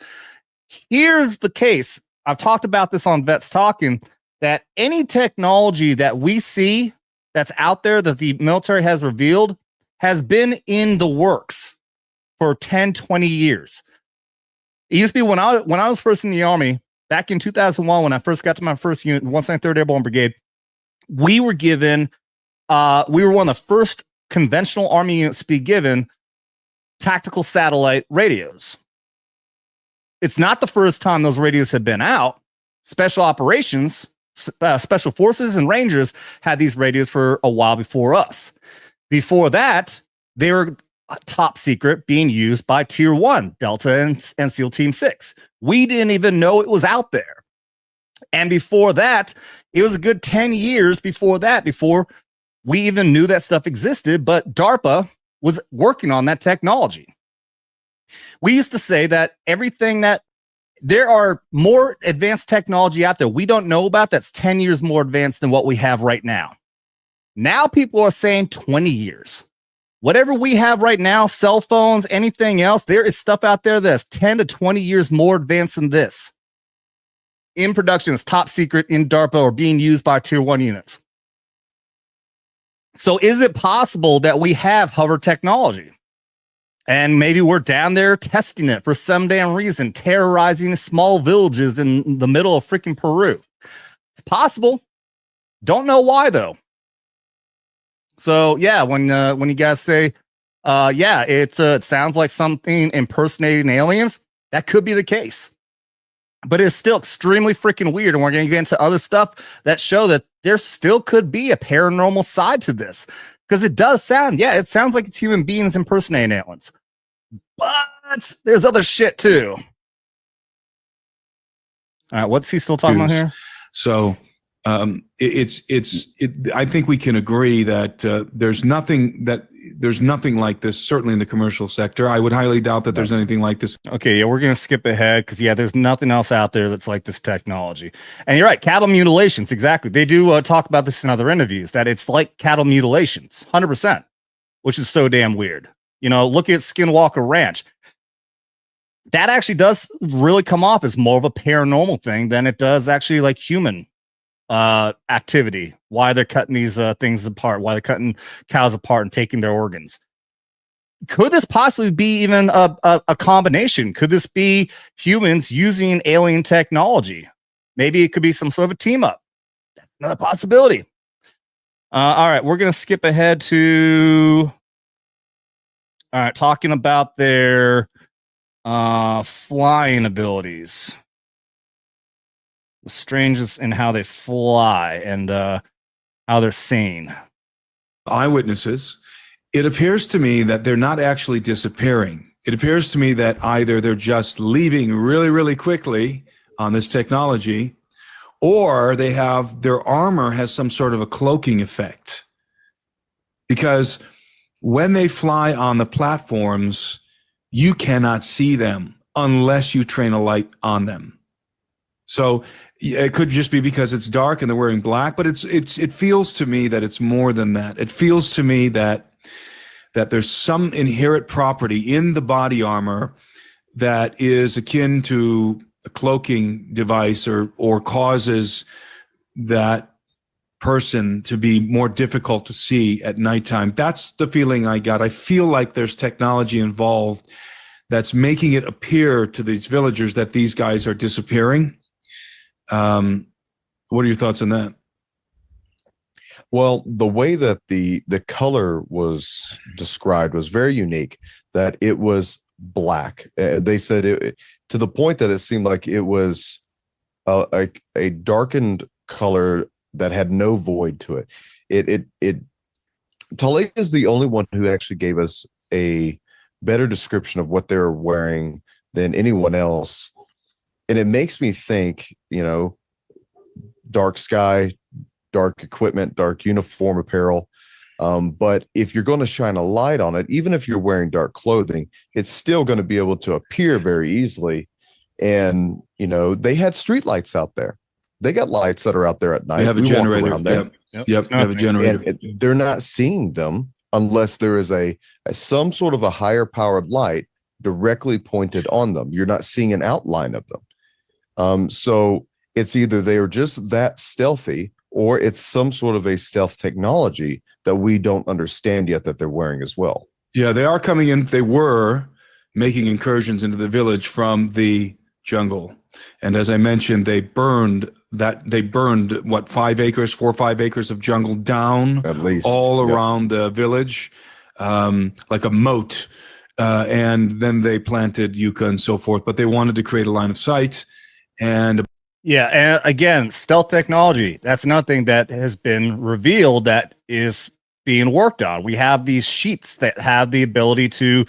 Here's the case. I've talked about this on Vets Talkin, that any technology that we see that's out there that the military has revealed has been in the works for 10, 20 years. It used to be when I was first in the Army, back in 2001, when I first got to my first unit, 193rd Airborne Brigade, we were given, we were one of the first conventional Army units to be given tactical satellite radios. It's not the first time those radios have been out. Special operations, special forces and Rangers had these radios for a while before us. Before that, they were top secret, being used by Tier 1, Delta and SEAL Team 6. We didn't even know it was out there. And before that, it was a good 10 years before that, before we even knew that stuff existed, but DARPA was working on that technology. We used to say that there are more advanced technology out there we don't know about that's 10 years more advanced than what we have right now. Now people are saying 20 years. Whatever we have right now, cell phones, anything else, there is stuff out there that's 10 to 20 years more advanced than this. In production, it's top secret in DARPA or being used by Tier 1 units. So is it possible that we have hover technology? And maybe we're down there testing it for some damn reason, terrorizing small villages in the middle of freaking Peru. It's possible. Don't know why, though. So, yeah, when you guys say, it sounds like something impersonating aliens, that could be the case. but it's still extremely freaking weird. And we're going to get into other stuff that show that there still could be a paranormal side to this, because it does sound, it sounds like it's human beings impersonating aliens, but there's other shit too. All right, what's he still talking about here? So I think we can agree that there's nothing like this, certainly in the commercial sector. I would highly doubt that there's anything like this. Okay, yeah, we're going to skip ahead because, there's nothing else out there that's like this technology. And you're right, cattle mutilations, exactly. They do talk about this in other interviews, that it's like cattle mutilations, 100%, which is so damn weird. Look at Skinwalker Ranch. That actually does really come off as more of a paranormal thing than it does actually like human activity. Why they're cutting these things apart, why they're cutting cows apart and taking their organs. Could this possibly be even a combination? Could this be humans using alien technology? Maybe it could be some sort of a team up. That's not a possibility. All right, we're going to skip ahead to talking about their flying abilities. The strangest in how they fly and how they're seen. Eyewitnesses, it appears to me that they're not actually disappearing. It appears to me that either they're just leaving really, really quickly on this technology, or their armor has some sort of a cloaking effect. Because when they fly on the platforms, you cannot see them unless you train a light on them. So it could just be because it's dark and they're wearing black, but it feels to me that it's more than that. It feels to me that there's some inherent property in the body armor that is akin to a cloaking device or causes that person to be more difficult to see at nighttime. That's the feeling I got. I feel like there's technology involved that's making it appear to these villagers that these guys are disappearing. What are your thoughts on that? Well, the way that the color was described was very unique, that it was black. They said it to the point that it seemed like it was a darkened color that had no void to it. Talia is the only one who actually gave us a better description of what they're wearing than anyone else. And it makes me think, dark sky, dark equipment, dark uniform apparel. But if you're going to shine a light on it, even if you're wearing dark clothing, it's still going to be able to appear very easily. And, they had street lights out there. They got lights that are out there at night. They have a generator. Yep. They have a generator. And they're not seeing them unless there is some sort of a higher powered light directly pointed on them. You're not seeing an outline of them. So it's either they are just that stealthy, or it's some sort of a stealth technology that we don't understand yet that they're wearing as well. Yeah, they are coming in. They were making incursions into the village from the jungle. And as I mentioned, they burned 4 or 5 acres of jungle down, at least, all around the village, like a moat. And then they planted yucca and so forth, but they wanted to create a line of sight. And again, stealth technology, that's another thing that has been revealed that is being worked on. We have these sheets that have the ability to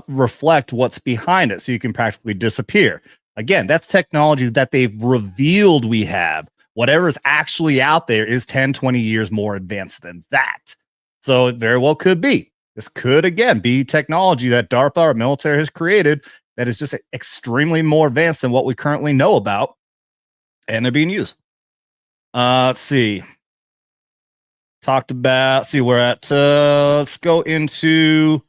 reflect what's behind it, so you can practically disappear. Again, that's technology that they've revealed we have. Whatever is actually out there is 10, 20 years more advanced than that. So it very well could be. This could, again, be technology that DARPA, our military, has created that is just extremely more advanced than what we currently know about, and they're being used. Let's see. We're at, let's go into,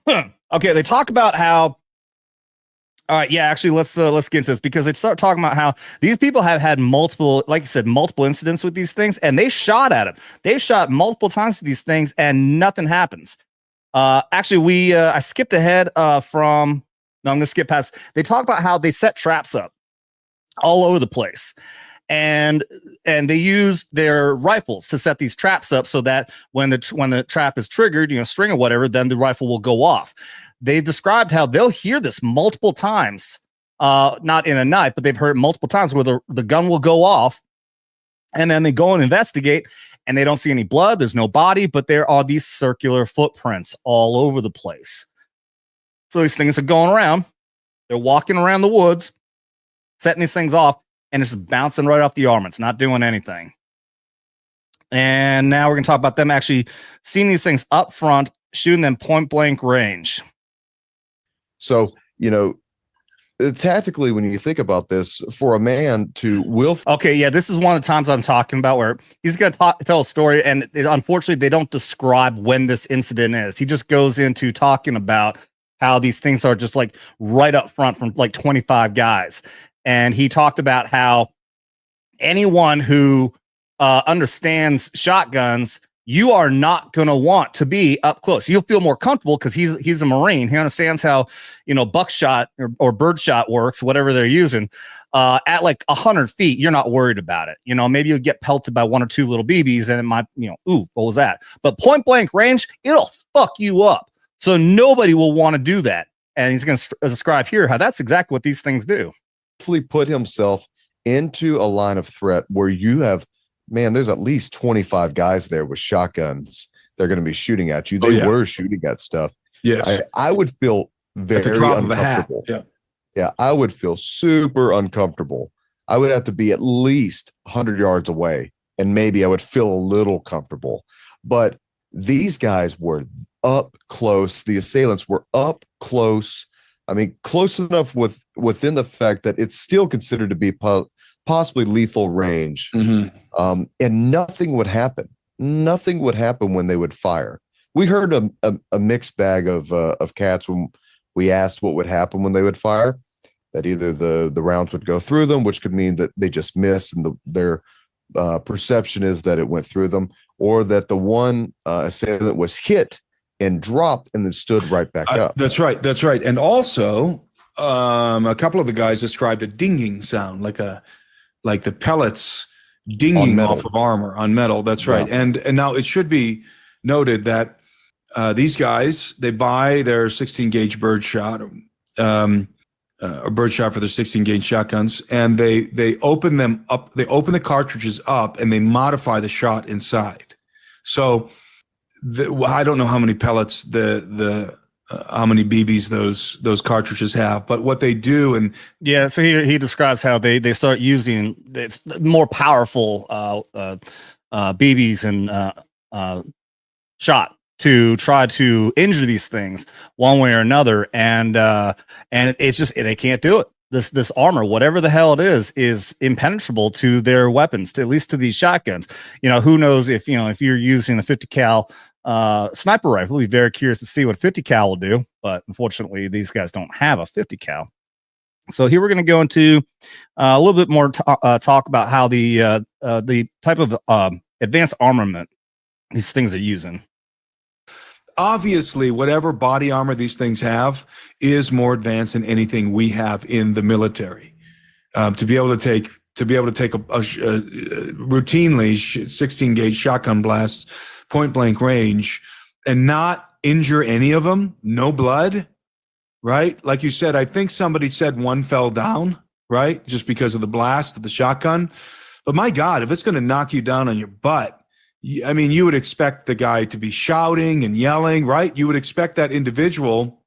okay, they talk about how, all right, yeah, actually, let's get into this, because they start talking about how these people have had multiple, like I said, multiple incidents with these things, and they shot at them. They've shot multiple times with these things, and nothing happens. Actually, I skipped ahead from, no, I'm going to skip past. They talk about how they set traps up all over the place, and they use their rifles to set these traps up so that when the trap is triggered, string or whatever, then the rifle will go off. They described how they'll hear this multiple times not in a night, but they've heard it multiple times where the gun will go off, and then they go and investigate, and they don't see any blood. There's no body, but there are these circular footprints all over the place. So these things are going around. They're walking around the woods, setting these things off, and it's just bouncing right off the armaments, not doing anything. And now we're going to talk about them actually seeing these things up front, shooting them point blank range. So, tactically, when you think about this, for a man to okay, yeah, this is one of the times I'm talking about where he's going to tell a story, and unfortunately, they don't describe when this incident is. He just goes into talking about how these things are just like right up front from like 25 guys. And he talked about how anyone who understands shotguns, you are not going to want to be up close. You'll feel more comfortable because he's a Marine. He understands how, buckshot or birdshot works, whatever they're using. At like 100 feet, you're not worried about it. Maybe you'll get pelted by one or two little BBs and it might, ooh, what was that? But point blank range, it'll fuck you up. So nobody will want to do that. And he's going to describe here how that's exactly what these things do. Put himself into a line of threat where you have, there's at least 25 guys there with shotguns. They're going to be shooting at you. They were shooting at stuff. Yes. I would feel very uncomfortable. Yeah. I would feel super uncomfortable. I would have to be at least 100 yards away, and maybe I would feel a little comfortable. But these guys were up close. The assailants were up close. Close enough within the fact that it's still considered to be possibly lethal range. Mm-hmm. And nothing would happen. Nothing would happen when they would fire. We heard a mixed bag of cats when we asked what would happen when they would fire. That either the rounds would go through them, which could mean that they just missed, and their perception is that it went through them, or that the one assailant was hit and dropped and then stood right back up. That's right. And also, a couple of the guys described a dinging sound, like the pellets dinging off of armor on metal. That's right. Yeah. And now it should be noted that these guys, they buy their 16 gauge birdshot, or birdshot for their 16 gauge shotguns, and they open them up. They open the cartridges up and they modify the shot inside. So I don't know how many pellets how many BBs those cartridges have, but what they do, and so he describes how they start using it's more powerful BBs and shot to try to injure these things one way or another, and it's just they can't do it. This armor, whatever the hell it is impenetrable to their weapons, at least to these shotguns. Who knows if you're using a 50 cal sniper rifle. We'll be very curious to see what 50 cal will do, but unfortunately these guys don't have a 50 cal. So here we're going to go into a little bit more talk about how the type of advanced armament these things are using. Obviously, whatever body armor these things have is more advanced than anything we have in the military. To be able to take a routinely 16 gauge shotgun blasts, point blank range, and not injure any of them, no blood, right? Like you said, I think somebody said one fell down, right? Just because of the blast of the shotgun. But my God, if it's going to knock you down on your butt, you would expect the guy to be shouting and yelling, right? You would expect that individual,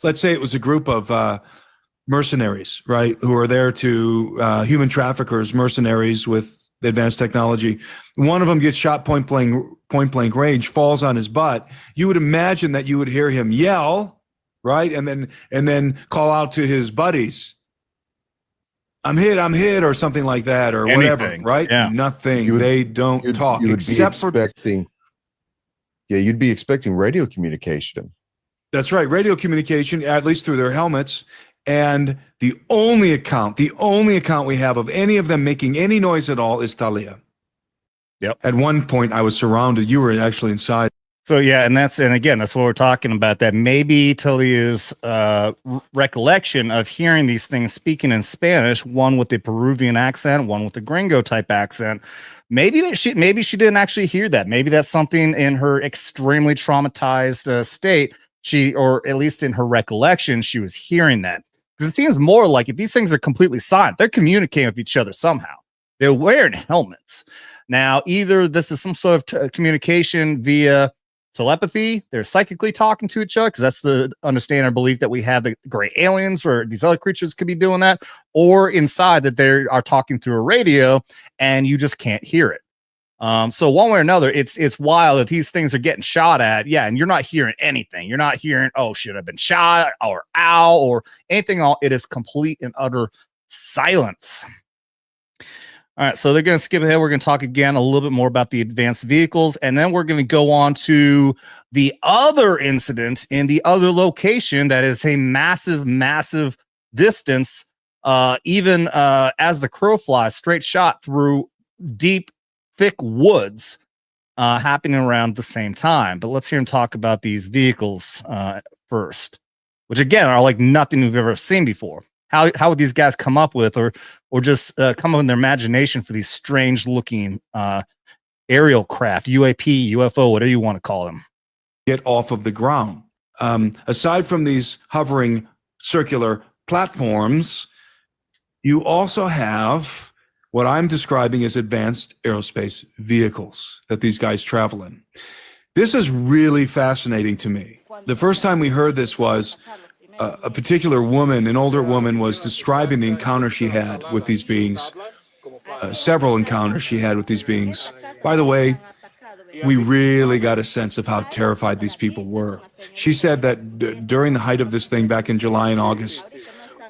let's say it was a group of mercenaries, right, who are there to human traffickers, mercenaries with advanced technology. One of them gets shot point blank range, falls on his butt. You would imagine that you would hear him yell, right, and then call out to his buddies, I'm hit, or something like that, or anything, whatever, right? Yeah. Nothing. They don't talk except for. You'd be expecting radio communication. That's right, radio communication, at least through their helmets. And the only account we have of any of them making any noise at all is Talia. Yep. At one point, I was surrounded. You were actually inside. So yeah, and again, that's what we're talking about. That maybe Talia's recollection of hearing these things speaking in Spanish, one with the Peruvian accent, one with the Gringo type accent. Maybe she didn't actually hear that. Maybe that's something in her extremely traumatized state. Or at least in her recollection, she was hearing that. Because it seems more like if these things are completely silent, they're communicating with each other somehow. They're wearing helmets. Now, either this is some sort of communication via telepathy, they're psychically talking to each other, because that's the understanding or belief that we have that great aliens or these other creatures could be doing that, or inside that they are talking through a radio and you just can't hear it. So one way or another, it's wild that these things are getting shot at. Yeah. And you're not hearing anything. You're not hearing, oh, should have been shot or ow or anything. It is complete and utter silence. All right. So they're going to skip ahead. We're going to talk again a little bit more about the advanced vehicles. And then we're going to go on to the other incident in the other location that is a massive, massive distance. Even as the crow flies, straight shot through deep, thick woods happening around the same time. But let's hear him talk about these vehicles first, which again are like nothing we've ever seen before. How would these guys come up with or just come up in their imagination for these strange looking aerial craft, UAP, UFO, whatever you want to call them? Get off of the ground. Aside from these hovering circular platforms, you also have what I'm describing as advanced aerospace vehicles that these guys travel in. This is really fascinating to me. The first time we heard this was a particular woman, an older woman, was describing the encounter she had with these beings, several encounters she had with these beings. By the way, we really got a sense of how terrified these people were. She said that during the height of this thing back in July and August,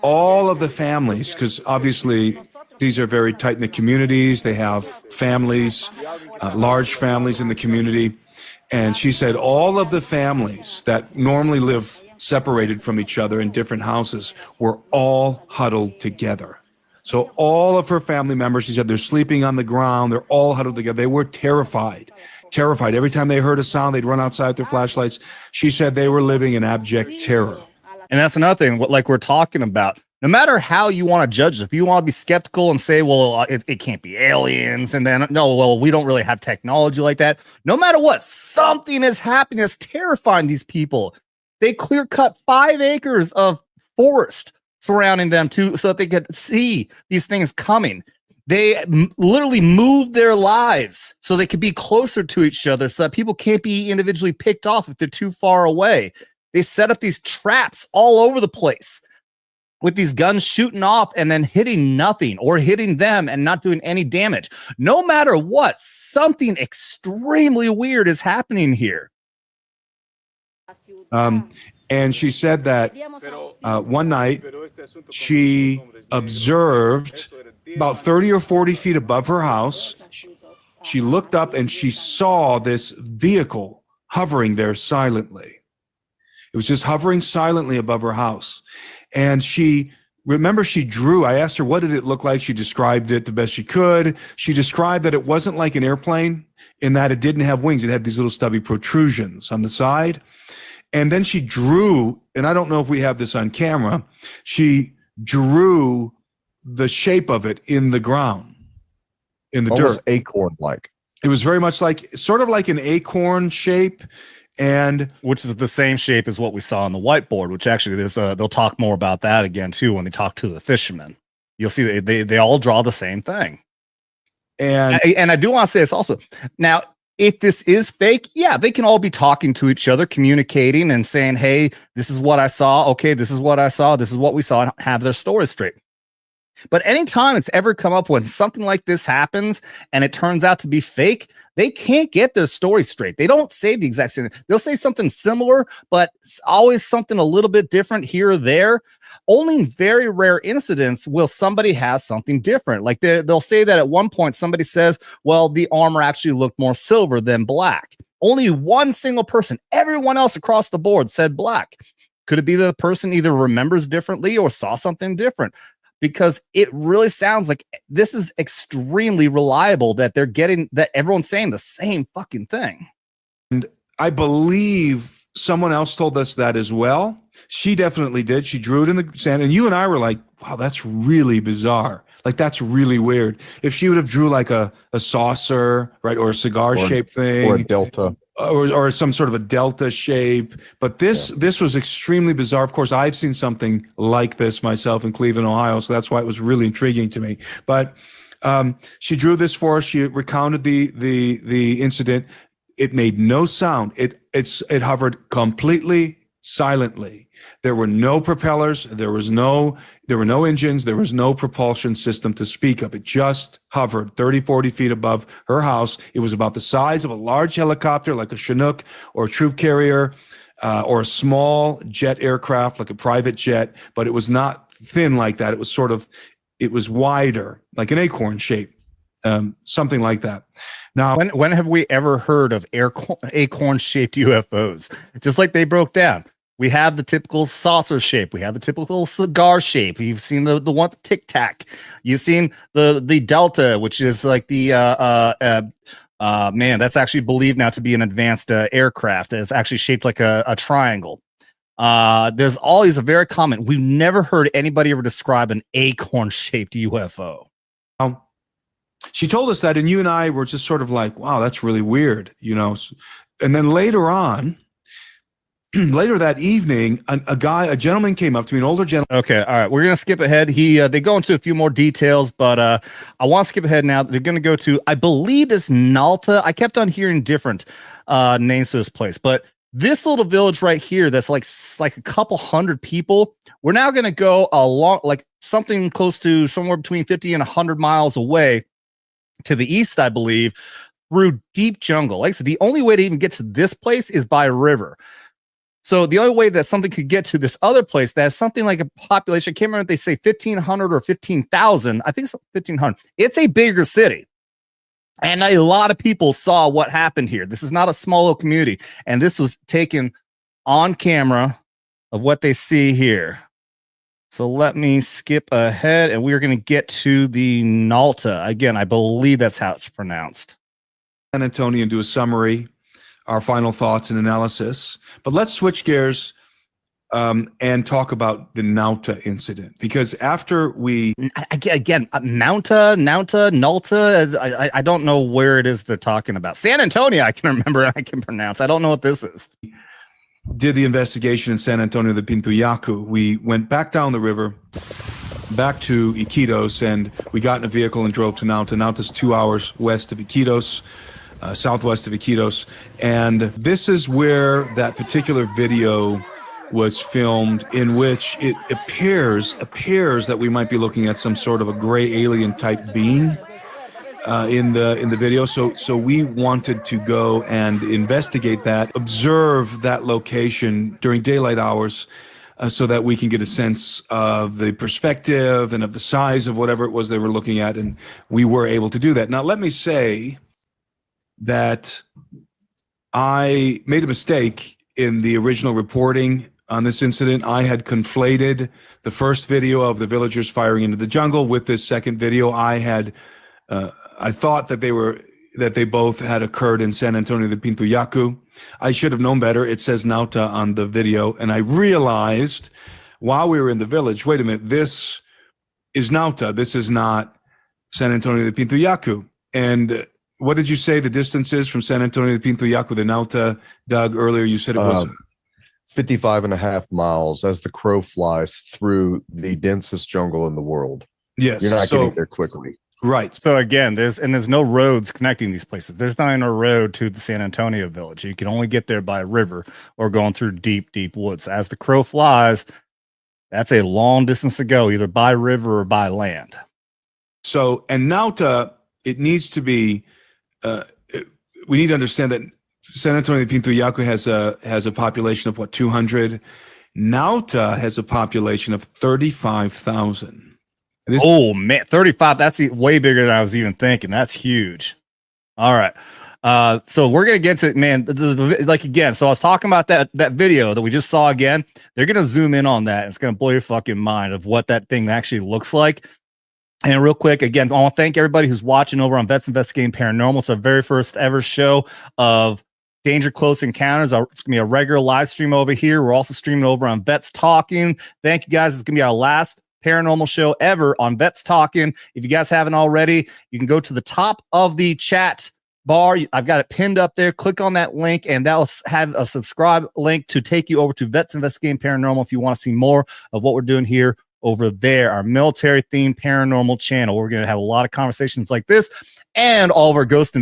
all of the families, because obviously these are very tight-knit communities. They have families, large families in the community. And she said all of the families that normally live separated from each other in different houses were all huddled together. So all of her family members, she said, they're sleeping on the ground. They're all huddled together. They were terrified. Every time they heard a sound, they'd run outside with their flashlights. She said they were living in abject terror. And that's another thing, like we're talking about. No matter how you want to judge it, if you want to be skeptical and say, well, it can't be aliens, and then, no, well, we don't really have technology like that. No matter what, something is happening that's terrifying these people. They clear cut 5 acres of forest surrounding them so that they could see these things coming. They literally moved their lives so they could be closer to each other so that people can't be individually picked off if they're too far away. They set up these traps all over the place, with these guns shooting off and then hitting nothing, or hitting them and not doing any damage. No matter what, something extremely weird is happening here. And she said that one night she observed about 30 or 40 feet above her house. She looked up and she saw this vehicle hovering there silently. It was just hovering silently above her house. And she drew, I asked her, what did it look like? She described it the best she could. She described that it wasn't like an airplane in that it didn't have wings. It had these little stubby protrusions on the side. And then she drew, and I don't know if we have this on camera, she drew the shape of it in the ground, in the almost dirt. Acorn-like. It was very much sort of like an acorn shape. And which is the same shape as what we saw on the whiteboard, which actually they'll talk more about that again too when they talk to the fishermen. You'll see they all draw the same thing. And I do want to say this also. Now, if this is fake, yeah, they can all be talking to each other, communicating and saying, hey, this is what I saw. Okay, this is what I saw. This is what we saw, and have their stories straight. But anytime it's ever come up when something like this happens and it turns out to be fake, they can't get their story straight. They don't say the exact same. They'll say something similar, but it's always something a little bit different here or there. Only in very rare incidents will somebody have something different. Like they'll say that at one point somebody says, well, the armor actually looked more silver than black. Only one single person, everyone else across the board said black. Could it be that the person either remembers differently or saw something different? Because it really sounds like this is extremely reliable that that everyone's saying the same fucking thing. And I believe someone else told us that as well. She definitely did. She drew it in the sand. And you and I were like, wow, that's really bizarre. Like, that's really weird. If she would have drew like a saucer, right, or a cigar-shaped thing. Or a delta. or some sort of a delta shape. But this was extremely bizarre. Of course, I've seen something like this myself in Cleveland, Ohio, so that's why it was really intriguing to me. But she drew this for us. She recounted the incident. It made no sound. It hovered completely silently. There were no propellers. There were no engines. There was no propulsion system to speak of. It just hovered 30, 40 feet above her house. It was about the size of a large helicopter, like a Chinook or a troop carrier, or a small jet aircraft, like a private jet. But it was not thin like that. It was wider, like an acorn shape, something like that. Now, when have we ever heard of acorn-shaped UFOs? Just like they broke down. We have the typical saucer shape. We have the typical cigar shape. You've seen the one Tic Tac. You've seen the Delta, which is like the man, that's actually believed now to be an advanced aircraft. It's actually shaped like a triangle. There's all these are very common. We've never heard anybody ever describe an acorn-shaped UFO. She told us that, and you and I were just sort of like, wow, that's really weird, you know. And then later on, later that evening, a gentleman came up to me, an older gentleman. Okay, all right, we're gonna skip ahead. They go into a few more details, but I want to skip ahead now. They're gonna go to, I believe it's Nalta. I kept on hearing different names to this place, but this little village right here, that's like a couple hundred people. We're now gonna go along, like something close to somewhere between 50 and 100 miles away to the east, I believe, through deep jungle. Like I said, the only way to even get to this place is by river. So the only way that something could get to this other place that has something like a population, I can't remember if they say 1,500 or 15,000. I think it's 1,500. It's a bigger city. And a lot of people saw what happened here. This is not a small little community. And this was taken on camera of what they see here. So let me skip ahead, and we're going to get to the Nalta. Again, I believe that's how it's pronounced. San Antonio and do a summary, our final thoughts and analysis. But let's switch gears and talk about the Nalta incident. Because after we... Again, Nalta, I don't know where it is they're talking about. San Antonio, I can remember, I can pronounce. I don't know what this is. Did the investigation in San Antonio de Pintuyacu. We went back down the river, back to Iquitos, and we got in a vehicle and drove to Nalta. Nalta's 2 hours west of Iquitos, southwest of Iquitos. And this is where that particular video was filmed, in which it appears that we might be looking at some sort of a gray alien type being in the video. So we wanted to go and investigate that, observe that location during daylight hours, so that we can get a sense of the perspective and of the size of whatever it was they were looking at. And we were able to do that. Now, let me say that I made a mistake in the original reporting on this incident. I had conflated the first video of the villagers firing into the jungle with this second video. I thought that they both had occurred in San Antonio de Pintuyacu. I should have known better. It says Nalta on the video, and I realized while we were in the village, wait a minute, this is Nalta. This is not San Antonio de Pintuyacu. And what did you say the distance is from San Antonio de Pintuyacu to Nalta, Doug? Earlier you said it was 55 and a half miles as the crow flies through the densest jungle in the world. Yes. You're not getting there quickly. Right. So again, there's no roads connecting these places. There's not even a road to the San Antonio village. You can only get there by a river or going through deep, deep woods. As the crow flies, that's a long distance to go, either by river or by land. So, and Nalta, it needs to be, we need to understand that San Antonio de Pintuyacu has a population of 200. Nalta has a population of 35,000. Oh man, 35. That's way bigger than I was even thinking. That's huge. All right. So we're going to get to it, man. Like again, so I was talking about that video that we just saw again. They're going to zoom in on that. It's going to blow your fucking mind of what that thing actually looks like. And real quick, again, I want to thank everybody who's watching over on Vets Investigating Paranormal. It's our very first ever show of Danger Close Encounters. It's going to be a regular live stream over here. We're also streaming over on Vets Talkin. Thank you guys. It's going to be our last paranormal show ever on Vets Talkin. If you guys haven't already, you can go to the top of the chat bar. I've got it pinned up there. Click on that link, and that'll have a subscribe link to take you over to Vets Investigating Paranormal if you want to see more of what we're doing here over there, our military themed paranormal channel. We're going to have a lot of conversations like this and all of our ghost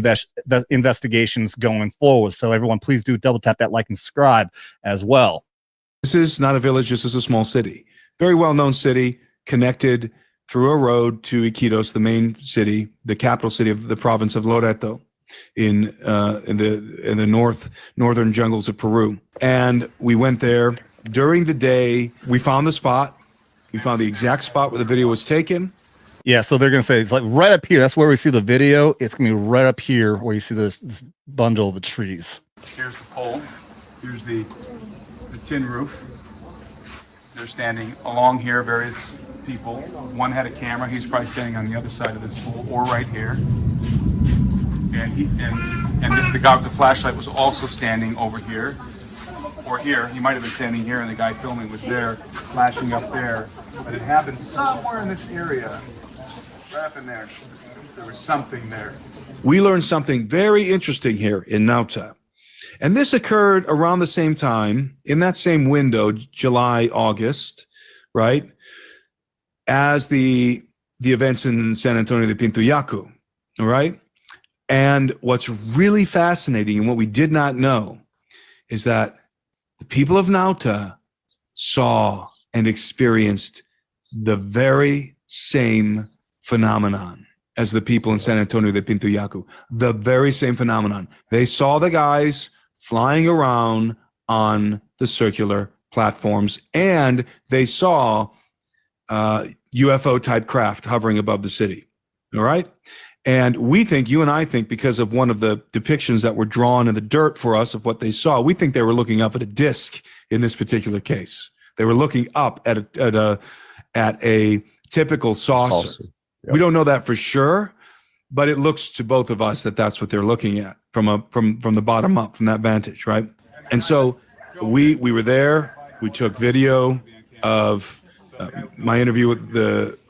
investigations going forward. So everyone, please do double tap that like and subscribe as well. This is not a village. This is a small city, very well-known city, connected through a road to Iquitos, the main city, the capital city of the province of Loreto, in the northern jungles of Peru. And we went there during the day. We found the spot. We found the exact spot where the video was taken. Yeah, so they're going to say it's like right up here. That's where we see the video. It's going to be right up here where you see this bundle of the trees. Here's the pole. Here's the tin roof. They're standing along here, various people. One had a camera. He's probably standing on the other side of this pole or right here. And the guy with the flashlight was also standing over here or here. He might have been standing here, and the guy filming was there, flashing up there. But it happened somewhere in this area, right up in there. There was something there. We learned something very interesting here in Nauta. And this occurred around the same time, in that same window, July, August, right, as the events in San Antonio de Pintuyacu, all right? And what's really fascinating and what we did not know is that the people of Nauta saw and experienced the very same phenomenon as the people in San Antonio de Pintuyacu. The very same phenomenon. They saw the guys flying around on the circular platforms, and they saw UFO-type craft hovering above the city, all right? And we think, you and I think, because of one of the depictions that were drawn in the dirt for us of what they saw, we think they were looking up at a disc in this particular case. They were looking up at a typical saucer. Yep. We don't know that for sure, but it looks to both of us that that's what they're looking at from the bottom up, from that vantage, right? And so we were there. We took video of my interview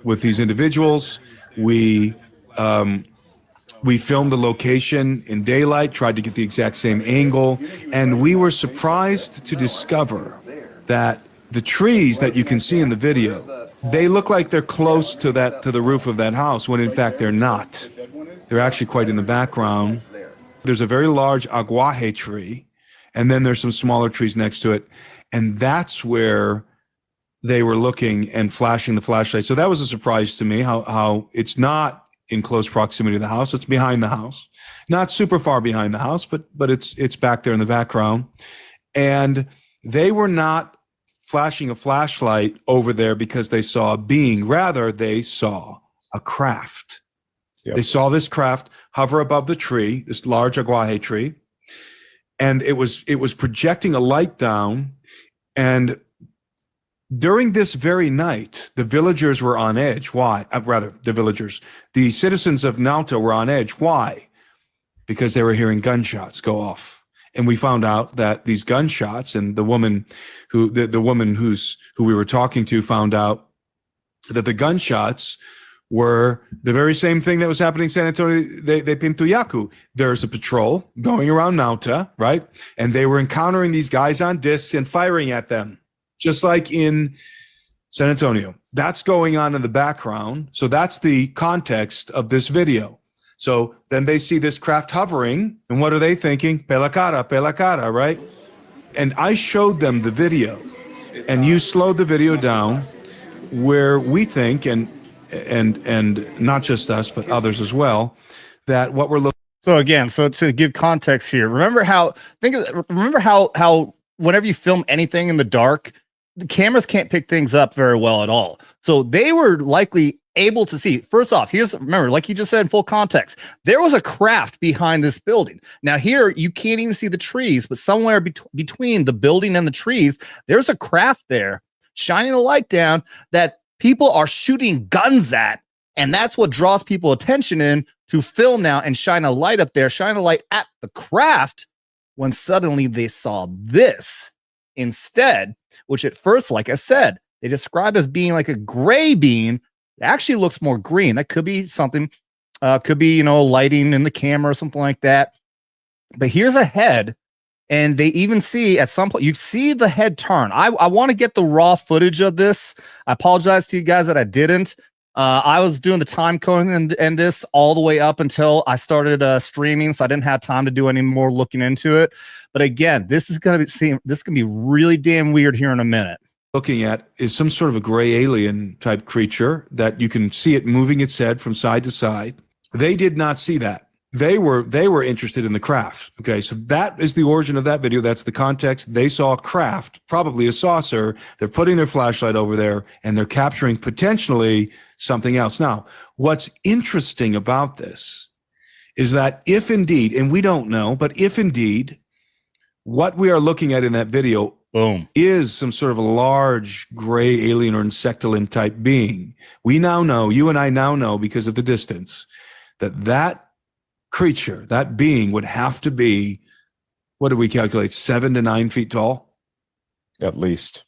with these individuals. We filmed the location in daylight, tried to get the exact same angle, and we were surprised to discover that the trees that you can see in the video, they look like they're close to the roof of that house, when in fact they're not. They're actually quite in the background. There's a very large aguaje tree, and then there's some smaller trees next to it, and that's where they were looking and flashing the flashlight. So that was a surprise to me, how it's not in close proximity to the house. It's behind the house, not super far behind the house, but it's back there in the background. And they were not flashing a flashlight over there because they saw a being. Rather, they saw a craft. Yep. They saw this craft hover above the tree, this large aguaje tree, and it was projecting a light down. And during this very night, the villagers were on edge. Why? The citizens of Nauta were on edge. Why? Because they were hearing gunshots go off. And we found out that these gunshots, and the woman who we were talking to found out that the gunshots were the very same thing that was happening in San Antonio de Pintuyacu. There's a patrol going around Nauta, right? And they were encountering these guys on discs and firing at them, just like in San Antonio. That's going on in the background. So that's the context of this video. So then they see this craft hovering, and what are they thinking? Pela cara, right? And I showed them the video, and you slowed the video down, where we think, and not just us, but others as well, that what we're looking. So again, so to give context here, remember how whenever you film anything in the dark, the cameras can't pick things up very well at all. So they were likely able to see. First off, remember, like you just said in full context, there was a craft behind this building. Now here, you can't even see the trees, but somewhere between the building and the trees, there's a craft there shining a light down that people are shooting guns at. And that's what draws people attention in to film now and shine a light up there, shine a light at the craft, when suddenly they saw this instead, which at first, like I said, they describe as being like a gray beam. It actually looks more green. That could be something Could be, you know, lighting in the camera or something like that. But here's a head, and they even see at some point, you see the head turn. I want to get the raw footage of this. I apologize to you guys that I didn't. I was doing the time coding and this all the way up until I started streaming, so I didn't have time to do any more looking into it. But again, this is gonna be really damn weird here in a minute. Looking at is some sort of a gray alien type creature that you can see it moving its head from side to side. They did not see that. They were interested in the craft. Okay, so that is the origin of that video. That's the context. They saw a craft, probably a saucer. They're putting their flashlight over there and they're capturing potentially something else. Now, what's interesting about this is that if indeed, and we don't know, but if indeed what we are looking at in that video is some sort of a large gray alien or insectoid type being, we now know, you and I now know because of the distance, that creature, that being would have to be, what do we calculate, 7 to 9 feet tall? At least.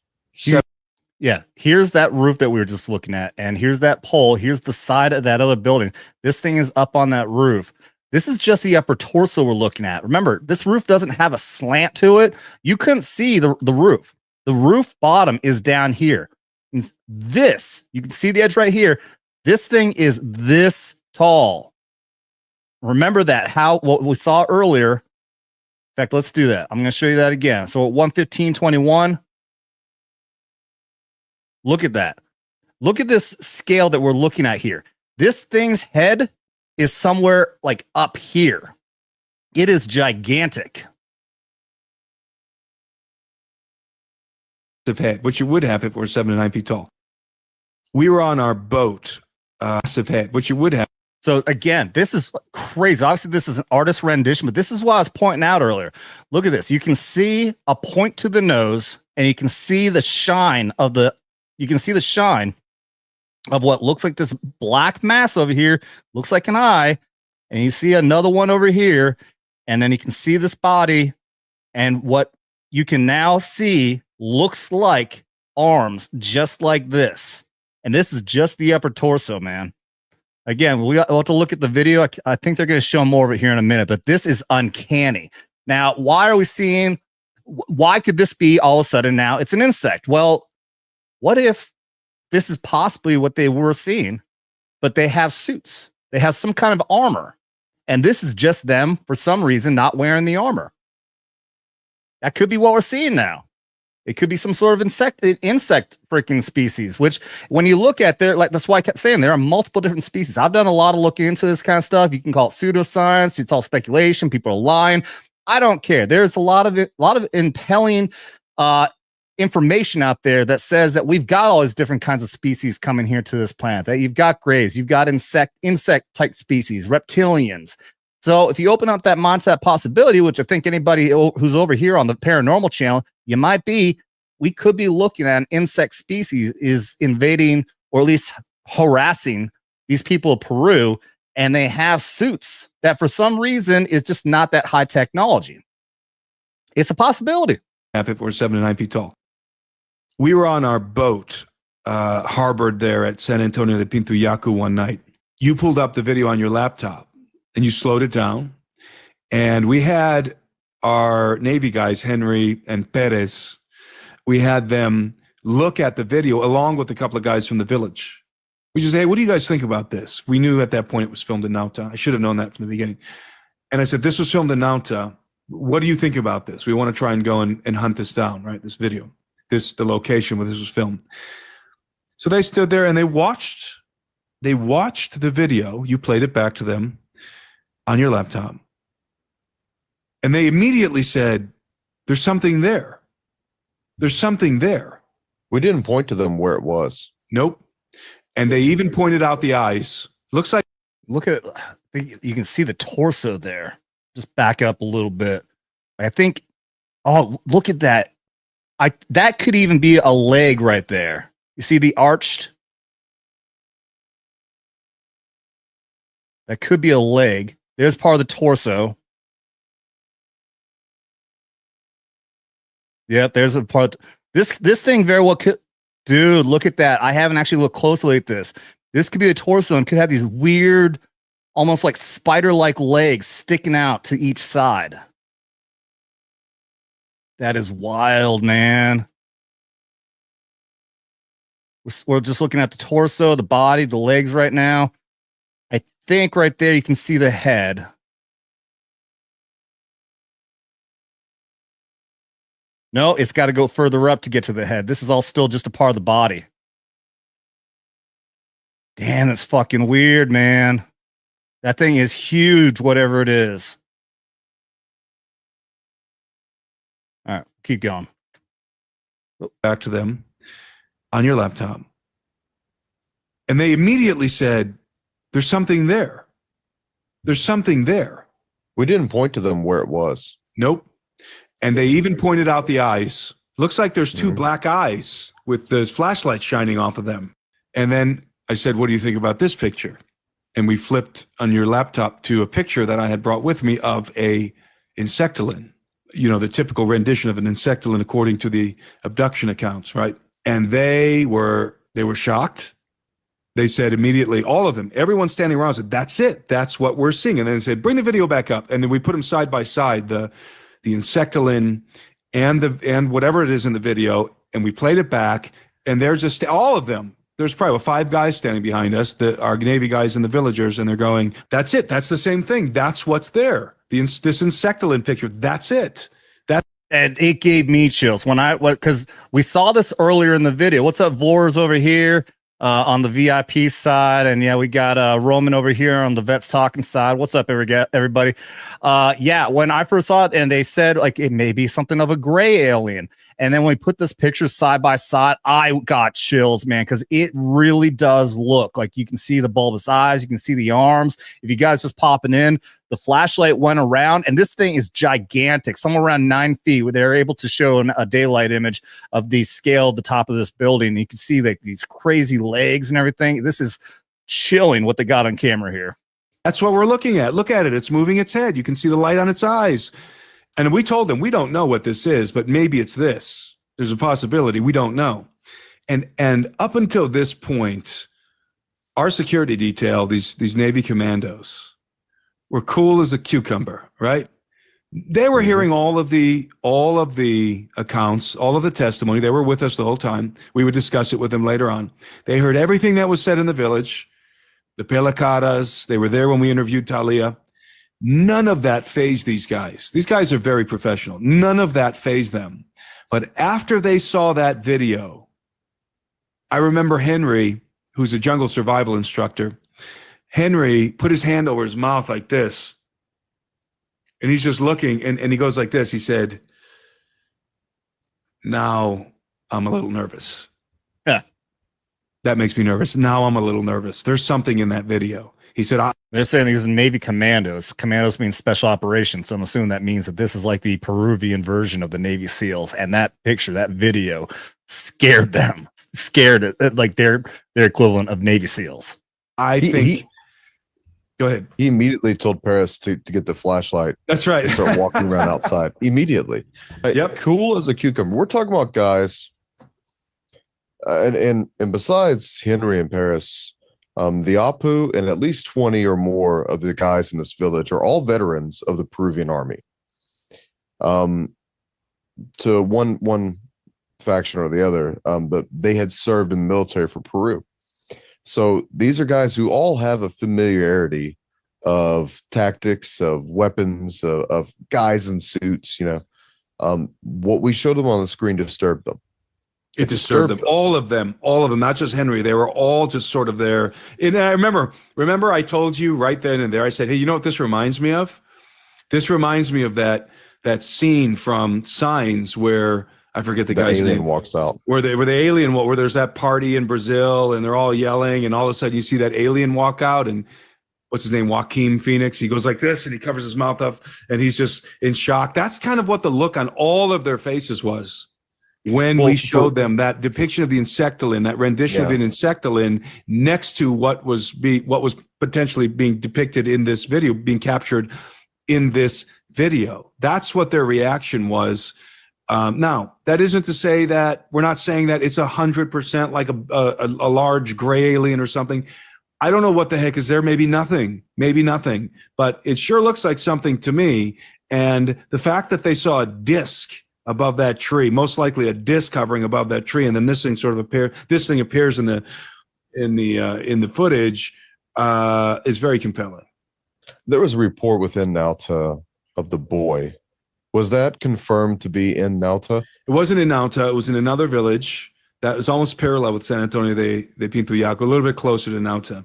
Yeah, here's that roof that we were just looking at, and here's that pole. Here's the side of that other building. This thing is up on that roof. This is just the upper torso we're looking at. Remember, this roof doesn't have a slant to it. You couldn't see the roof. The roof bottom is down here. This, you can see the edge right here. This thing is this tall. Remember that, what we saw earlier. In fact, let's do that. I'm going to show you that again. So at 115.21, look at that. Look at this scale that we're looking at here. This thing's head is somewhere like up here. It is gigantic. Of head, which you would have if it were 7 to 9 feet tall. We were on our boat, massive head, which you would have. So again, this is crazy. Obviously, this is an artist rendition, but this is what I was pointing out earlier. Look at this. You can see a point to the nose, and you can see the shine of what looks like this black mass over here. Looks like an eye, and you see another one over here, and then you can see this body, and what you can now see looks like arms, just like this. And this is just the upper torso, man. Again, we'll have to look at the video. I think they're going to show more of it here in a minute, but this is uncanny. Now, why could this be all of a sudden now it's an insect? Well, what if this is possibly what they were seeing, but they have suits? They have some kind of armor, and this is just them, for some reason, not wearing the armor. That could be what we're seeing now. It could be some sort of insect freaking species, which when you look at there, like that's why I kept saying there are multiple different species. I've done a lot of looking into this kind of stuff. You can call it pseudoscience. It's all speculation. People are lying. I don't care. There's a lot of impelling information out there that says that we've got all these different kinds of species coming here to this planet. That you've got grays, you've got insect type species, reptilians. So if you open up that mind to that possibility, which I think anybody who's over here on the paranormal channel, we could be looking at an insect species is invading or at least harassing these people of Peru, and they have suits that for some reason is just not that high technology. It's a possibility. If it were 7 to 9 feet tall. We were on our boat, harbored there at San Antonio de Pintuyacu one night. You pulled up the video on your laptop and you slowed it down. And we had our Navy guys, Henry and Perez, we had them look at the video along with a couple of guys from the village. We just said, hey, what do you guys think about this? We knew at that point it was filmed in Nauta. I should have known that from the beginning. And I said, this was filmed in Nauta. What do you think about this? We want to try and go and hunt this down, right? This video, the location where this was filmed. So they stood there and they watched the video. You played it back to them on your laptop. And they immediately said, there's something there. There's something there. We didn't point to them where it was. Nope. And they even pointed out the eyes. Looks like. Look at it. You can see the torso there. Just back up a little bit. I think, oh, look at that. That could even be a leg right there. You see the arched? That could be a leg. There's part of the torso. Yep, there's a part. This thing very well could. Dude, look at that. I haven't actually looked closely at this. This could be a torso and could have these weird almost like spider-like legs sticking out to each side. That is wild, man. We're just looking at the torso, the body, the legs right now. I think right there you can see the head. No, it's got to go further up to get to the head. This is all still just a part of the body. Damn, that's fucking weird, man. That thing is huge, whatever it is. All right, keep going. Back to them on your laptop. And they immediately said, there's something there. There's something there. We didn't point to them where it was. Nope. And they even pointed out the eyes. Looks like there's two black eyes with the flashlight shining off of them. And then I said, what do you think about this picture? And we flipped on your laptop to a picture that I had brought with me of a insectolin, you know, the typical rendition of an insectolin according to the abduction accounts, right? And they were shocked. They said immediately, all of them, everyone standing around said, that's it. That's what we're seeing. And then they said, bring the video back up. And then we put them side by side, the insectolin and whatever it is in the video, and we played it back. And there's just all of them. There's probably 5 guys standing behind us, our Navy guys and the villagers, and they're going, that's it. That's the same thing. That's what's there. This insectolin picture. That's it. And it gave me chills because we saw this earlier in the video. What's up, Vors over here on the VIP side? And yeah, we got Roman over here on the Vets Talkin side. What's up, everybody? Yeah, when I first saw it, and they said like it may be something of a gray alien. And then when we put this picture side by side, I got chills, man, because it really does look like you can see the bulbous eyes, you can see the arms. If you guys just popping in, the flashlight went around, and this thing is gigantic, somewhere around 9 feet, where they're able to show a daylight image of the scale of the top of this building. You can see like these crazy legs and everything. This is chilling what they got on camera here. That's what we're looking at. Look at it. It's moving its head. You can see the light on its eyes. And we told them, we don't know what this is, but maybe it's this. There's a possibility. We don't know. And up until this point, our security detail, these Navy commandos, were cool as a cucumber, right? They were hearing all of the accounts, all of the testimony. They were with us the whole time. We would discuss it with them later on. They heard everything that was said in the village, the pelacadas. They were there when we interviewed Talia. None of that fazed these guys. These guys are very professional. None of that fazed them. But after they saw that video, I remember Henry, who's a jungle survival instructor. Henry put his hand over his mouth like this. And he's just looking, and he goes like this. He said, now I'm a little nervous. Yeah. That makes me nervous. Now I'm a little nervous. There's something in that video. He said, they're saying these are Navy commandos. Commandos means special operations. So I'm assuming that means that this is like the Peruvian version of the Navy SEALs. And that picture, that video scared them, like their equivalent of Navy SEALs. I think. Go ahead. He immediately told Paris to get the flashlight. That's right. And start walking around outside immediately. Yep. Cool as a cucumber. We're talking about guys. And besides Henry and Paris, the Apu and at least 20 or more of the guys in this village are all veterans of the Peruvian army. To one faction or the other, but they had served in the military for Peru. So these are guys who all have a familiarity of tactics, of weapons, of guys in suits. You know, what we showed them on the screen disturbed them. It disturbed them. All of them, not just Henry. They were all just sort of there. And I remember I told you right then and there, I said, hey, you know what this reminds me of? This reminds me of that scene from Signs where I forget the guy's alien name. Walks out. Where the alien, where there's that party in Brazil and they're all yelling and all of a sudden you see that alien walk out and what's his name? Joaquin Phoenix. He goes like this and he covers his mouth up and he's just in shock. That's kind of what the look on all of their faces was. When we showed them that depiction of the insectolin, that rendition of the insectolin next to what was potentially being depicted in this video, being captured in this video. That's what their reaction was. Now, that isn't to say that we're not saying that it's 100% like a large gray alien or something. I don't know what the heck is there. Maybe nothing, but it sure looks like something to me. And the fact that they saw a disc above that tree, most likely a disc hovering above that tree, and then this thing appears in the footage, is very compelling. There was a report within Nauta of the boy. Was that confirmed to be in Nauta? It wasn't in Nauta. It was in another village that was almost parallel with San Antonio de Pintuyaco, a little bit closer to Nauta.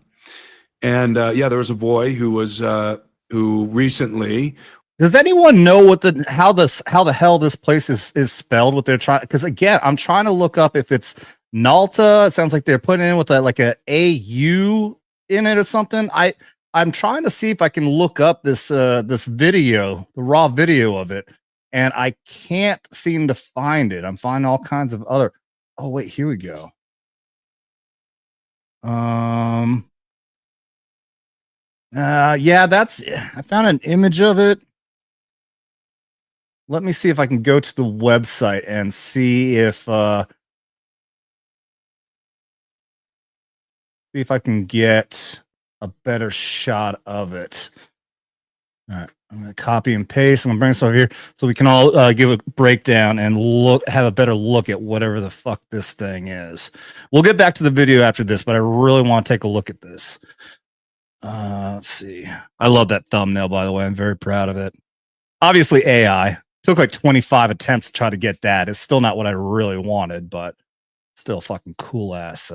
And there was a boy who recently. Does anyone know how the hell this place is spelled? What they're trying? Because again, I'm trying to look up if it's Nalta. It sounds like they're putting in with a AU in it or something. I'm trying to see if I can look up this video, the raw video of it, and I can't seem to find it. I'm finding all kinds of other. Oh wait, here we go. I found an image of it. Let me see if I can go to the website and see if I can get a better shot of it. All right, I'm gonna copy and paste. I'm gonna bring this over here so we can all give a breakdown and have a better look at whatever the fuck this thing is. We'll get back to the video after this, but I really want to take a look at this. Let's see. I love that thumbnail, by the way. I'm very proud of it. Obviously, AI took like 25 attempts to try to get that. It's still not what I really wanted, but still fucking cool ass,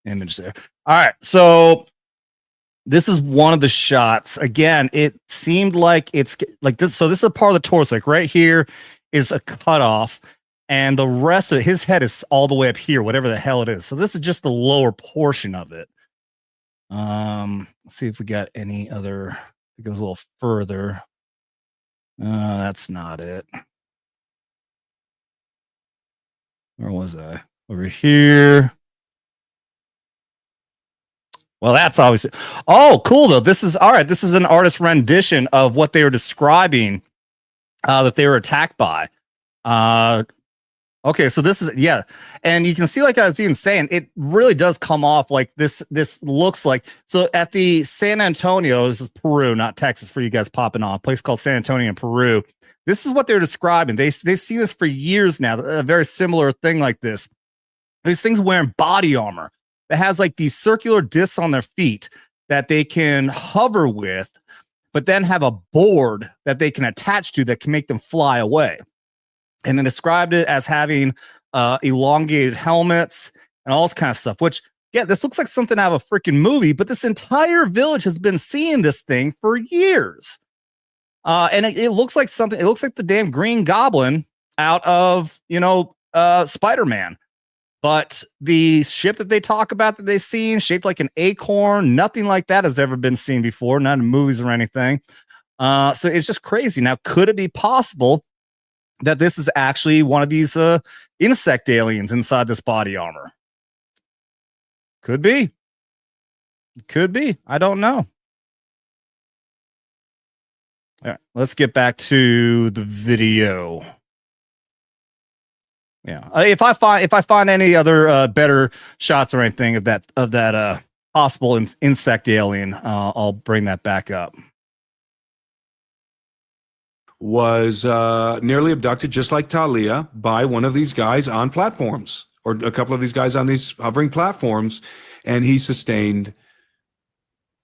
image there. All right, so this is one of the shots. Again, it seemed like it's like this. So this is a part of the torso. Like right here is a cutoff, and the rest of his head is all the way up here, whatever the hell it is. So this is just the lower portion of it. Let's see if we got any other. It goes a little further. That's not it. Where was I? Over here. Well, that's obviously. Oh, cool though. This is all right. This is an artist rendition of what they were describing that they were attacked by. Okay, so this is and you can see, like I was even saying, it really does come off like this. This looks like so at the San Antonio. This is Peru, not Texas, for you guys popping on. A place called San Antonio in Peru. This is what they're describing. They've seen this for years now. A very similar thing like this. These things wearing body armor that has like these circular discs on their feet that they can hover with, but then have a board that they can attach to that can make them fly away. And then described it as having elongated helmets and all this kind of stuff, which, this looks like something out of a freaking movie, but this entire village has been seeing this thing for years. And it looks like something, it looks like the damn Green Goblin out of, Spider-Man. But the ship that they talk about that they've seen, shaped like an acorn, nothing like that has ever been seen before, not in movies or anything. So it's just crazy. Now, could it be possible that this is actually one of these insect aliens inside this body armor? Could be. Could be. I don't know. All right, let's get back to the video. Yeah, if I find any other better shots or anything of that possible insect alien, I'll bring that back up. Was nearly abducted, just like Talia, by one of these guys on platforms, or a couple of these guys on these hovering platforms, and he sustained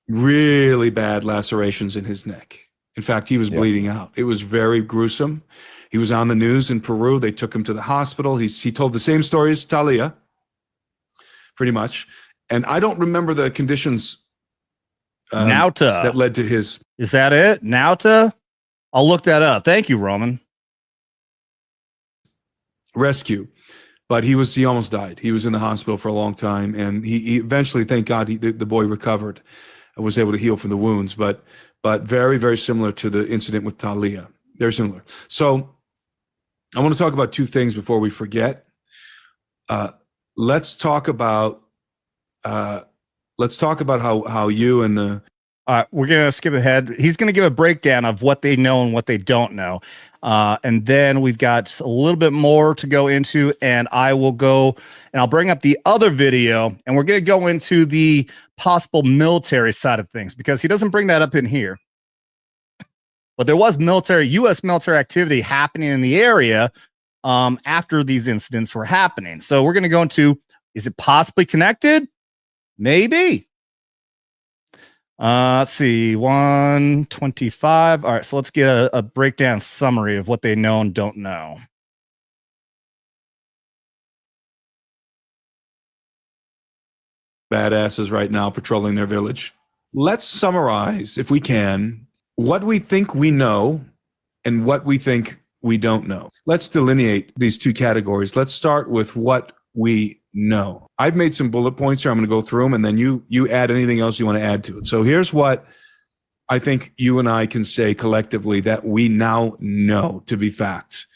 really bad lacerations in his neck. In fact, he was bleeding out. It was very gruesome. He was on the news in Peru. They took him to the hospital. He told the same story as Talia, pretty much. And I don't remember the conditions Nauta that led to his. Is that it? Nauta? I'll look that up. Thank you, Roman. Rescue. But he almost died. He was in the hospital for a long time, and he eventually, thank God, the boy recovered and was able to heal from the wounds. But very, very similar to the incident with Talia. Very similar. So I want to talk about two things before we forget. Let's talk about how you and We're going to skip ahead. He's going to give a breakdown of what they know and what they don't know. And then we've got a little bit more to go into, and I will go and I'll bring up the other video, and we're going to go into the possible military side of things because he doesn't bring that up in here. But there was U.S. military activity happening in the area after these incidents were happening. So we're going to go into, is it possibly connected? Maybe. Let's see, 125. All right, so let's get a breakdown summary of what they know and don't know. Badasses right now patrolling their village. Let's summarize, if we can, what we think we know and what we think we don't know. Let's delineate these two categories. Let's start with what we know. I've made some bullet points here. I'm going to go through them, and then you add anything else you want to add to it. So here's what I think you and I can say collectively that we now know to be fact.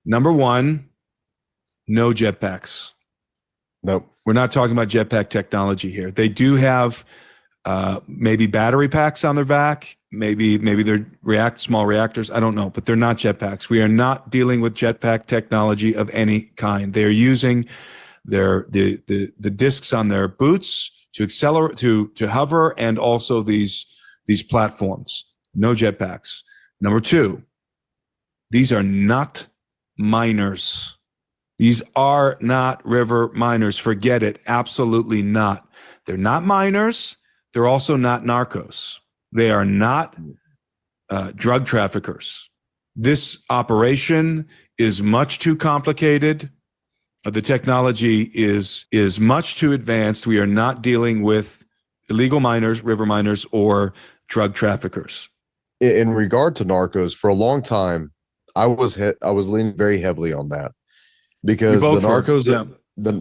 Number one, no jetpacks. Nope. We're not talking about jetpack technology here. They do have maybe battery packs on their back. Maybe they're small reactors. I don't know, but they're not jetpacks. We are not dealing with jetpack technology of any kind. They're using the discs on their boots to accelerate, to hover, and also these platforms. No jetpacks. Number two, these are not miners. These are not river miners. Forget it. Absolutely not. They're not miners. They're also not narcos. They are not drug traffickers. This operation is much too complicated. The technology is much too advanced. We are not dealing with illegal miners, river miners, or drug traffickers. In regard to narcos, for a long time, I was leaning very heavily on that because the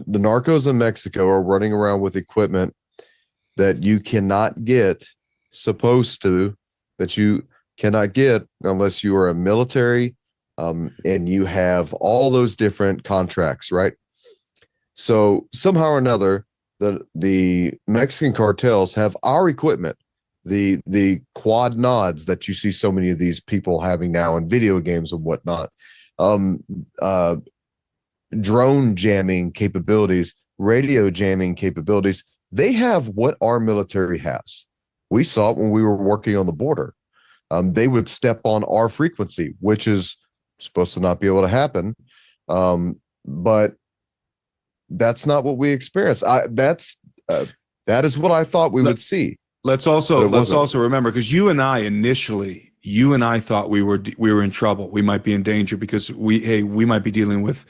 narcos in Mexico are running around with equipment that you cannot get, that you cannot get unless you are a military and you have all those different contracts, right? So somehow or another, the Mexican cartels have our equipment, the quad nods that you see so many of these people having now in video games and whatnot, drone jamming capabilities, radio jamming capabilities. They have what our military has. We saw it when we were working on the border. They would step on our frequency, which is supposed to not be able to happen. But that's not what we experienced. That is what I thought we would see. Let's also remember, because you and I thought we were in trouble. We might be in danger because we might be dealing with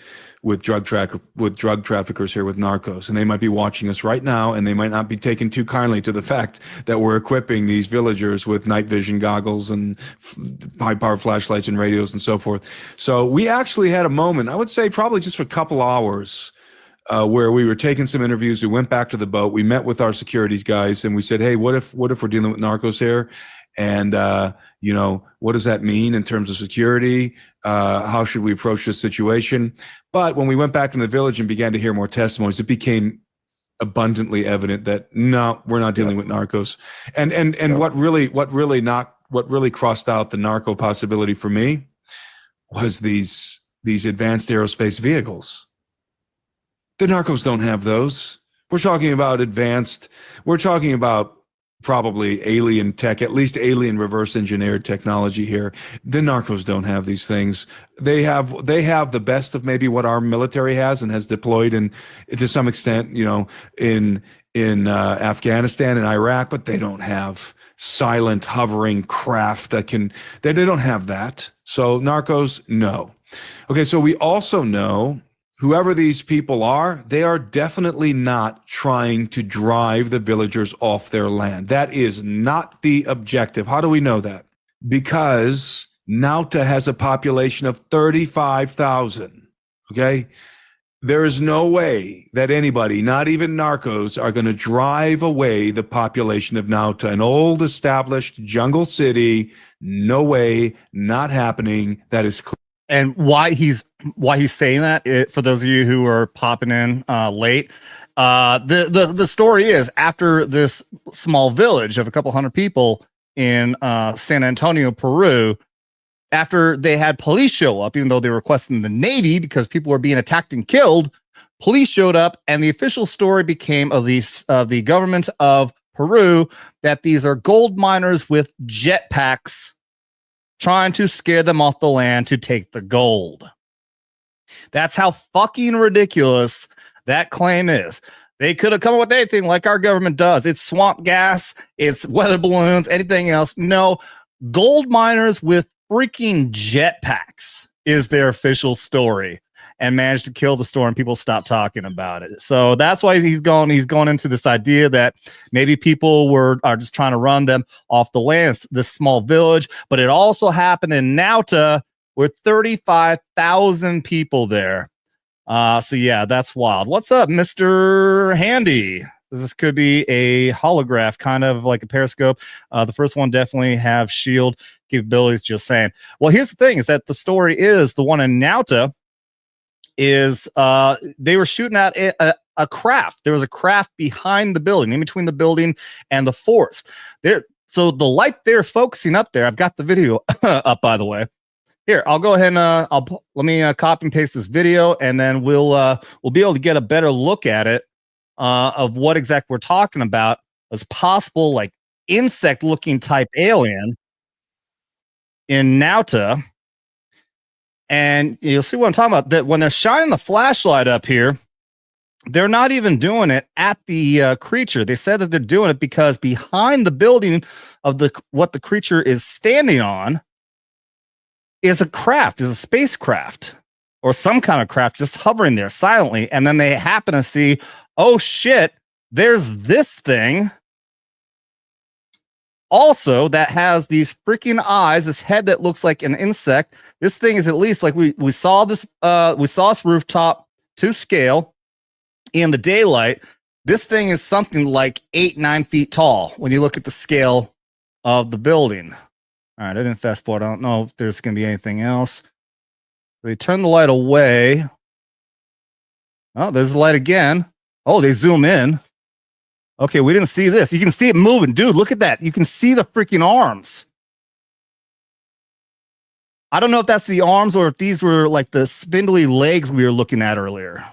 drug traffickers here, with narcos, and they might be watching us right now, and they might not be taking too kindly to the fact that we're equipping these villagers with night vision goggles and high power flashlights and radios and so forth. So we actually had a moment, I would say probably just for a couple hours, where we were taking some interviews. We went back to the boat. We met with our security guys, and we said, "Hey, what if we're dealing with narcos here? And what does that mean in terms of security? How should we approach this situation?" But when we went back in the village and began to hear more testimonies, it became abundantly evident that no, we're not dealing with narcos. And what really crossed out the narco possibility for me was these advanced aerospace vehicles. The narcos don't have those. We're talking about probably alien tech, at least alien reverse engineered technology here. The narcos don't have these things. They have the best of maybe what our military has and has deployed to some extent, in Afghanistan and Iraq, but they don't have silent hovering craft they don't have that. So narcos, no. Okay, so we also know whoever these people are, they are definitely not trying to drive the villagers off their land. That is not the objective. How do we know that? Because Nauta has a population of 35,000, okay? There is no way that anybody, not even narcos, are going to drive away the population of Nauta, an old established jungle city. No way, not happening. That is clear. And why he's saying that, for those of you who are popping in late, The story is, after this small village of a couple hundred people in San Antonio, Peru, after they had police show up, even though they were requesting the Navy because people were being attacked and killed, police showed up, and the official story became of the government of Peru that these are gold miners with jetpacks trying to scare them off the land to take the gold. That's how fucking ridiculous that claim is. They could have come up with anything like our government does. It's swamp gas, it's weather balloons, anything else. No, gold miners with freaking jetpacks is their official story, and managed to kill the story, and people stop talking about it. So that's why he's going into this idea that maybe people are just trying to run them off the land, this small village. But it also happened in Nauta with 35,000 people there. So yeah, that's wild. What's up, Mr. Handy? This could be a holograph, kind of like a periscope. The first one definitely have shield capabilities, just saying. Well, here's the thing, is that the story is the one in Nauta is they were shooting at a craft. There was a craft behind the building, in between the building and the forest. So the light they're focusing up there, I've got the video up, by the way. Here, I'll go ahead and let me copy and paste this video, and then we'll be able to get a better look at it of what exactly we're talking about as possible, like insect-looking type alien in Nauta. And you'll see what I'm talking about. That when they're shining the flashlight up here, they're not even doing it at the creature. They said that they're doing it because behind the building of what the creature is standing on is a spacecraft or some kind of craft just hovering there silently. And then they happen to see, oh shit, there's this thing also that has these freaking eyes, this head that looks like an insect. This thing is at least, like, we saw this rooftop to scale in the daylight. This thing is something like 8-9 feet tall when you look at the scale of the building. All right, I didn't fast forward. I don't know if there's going to be anything else. They turn the light away. Oh, there's the light again. Oh, they zoom in. Okay, we didn't see this. You can see it moving. Dude, look at that. You can see the freaking arms. I don't know if that's the arms or if these were like the spindly legs we were looking at earlier.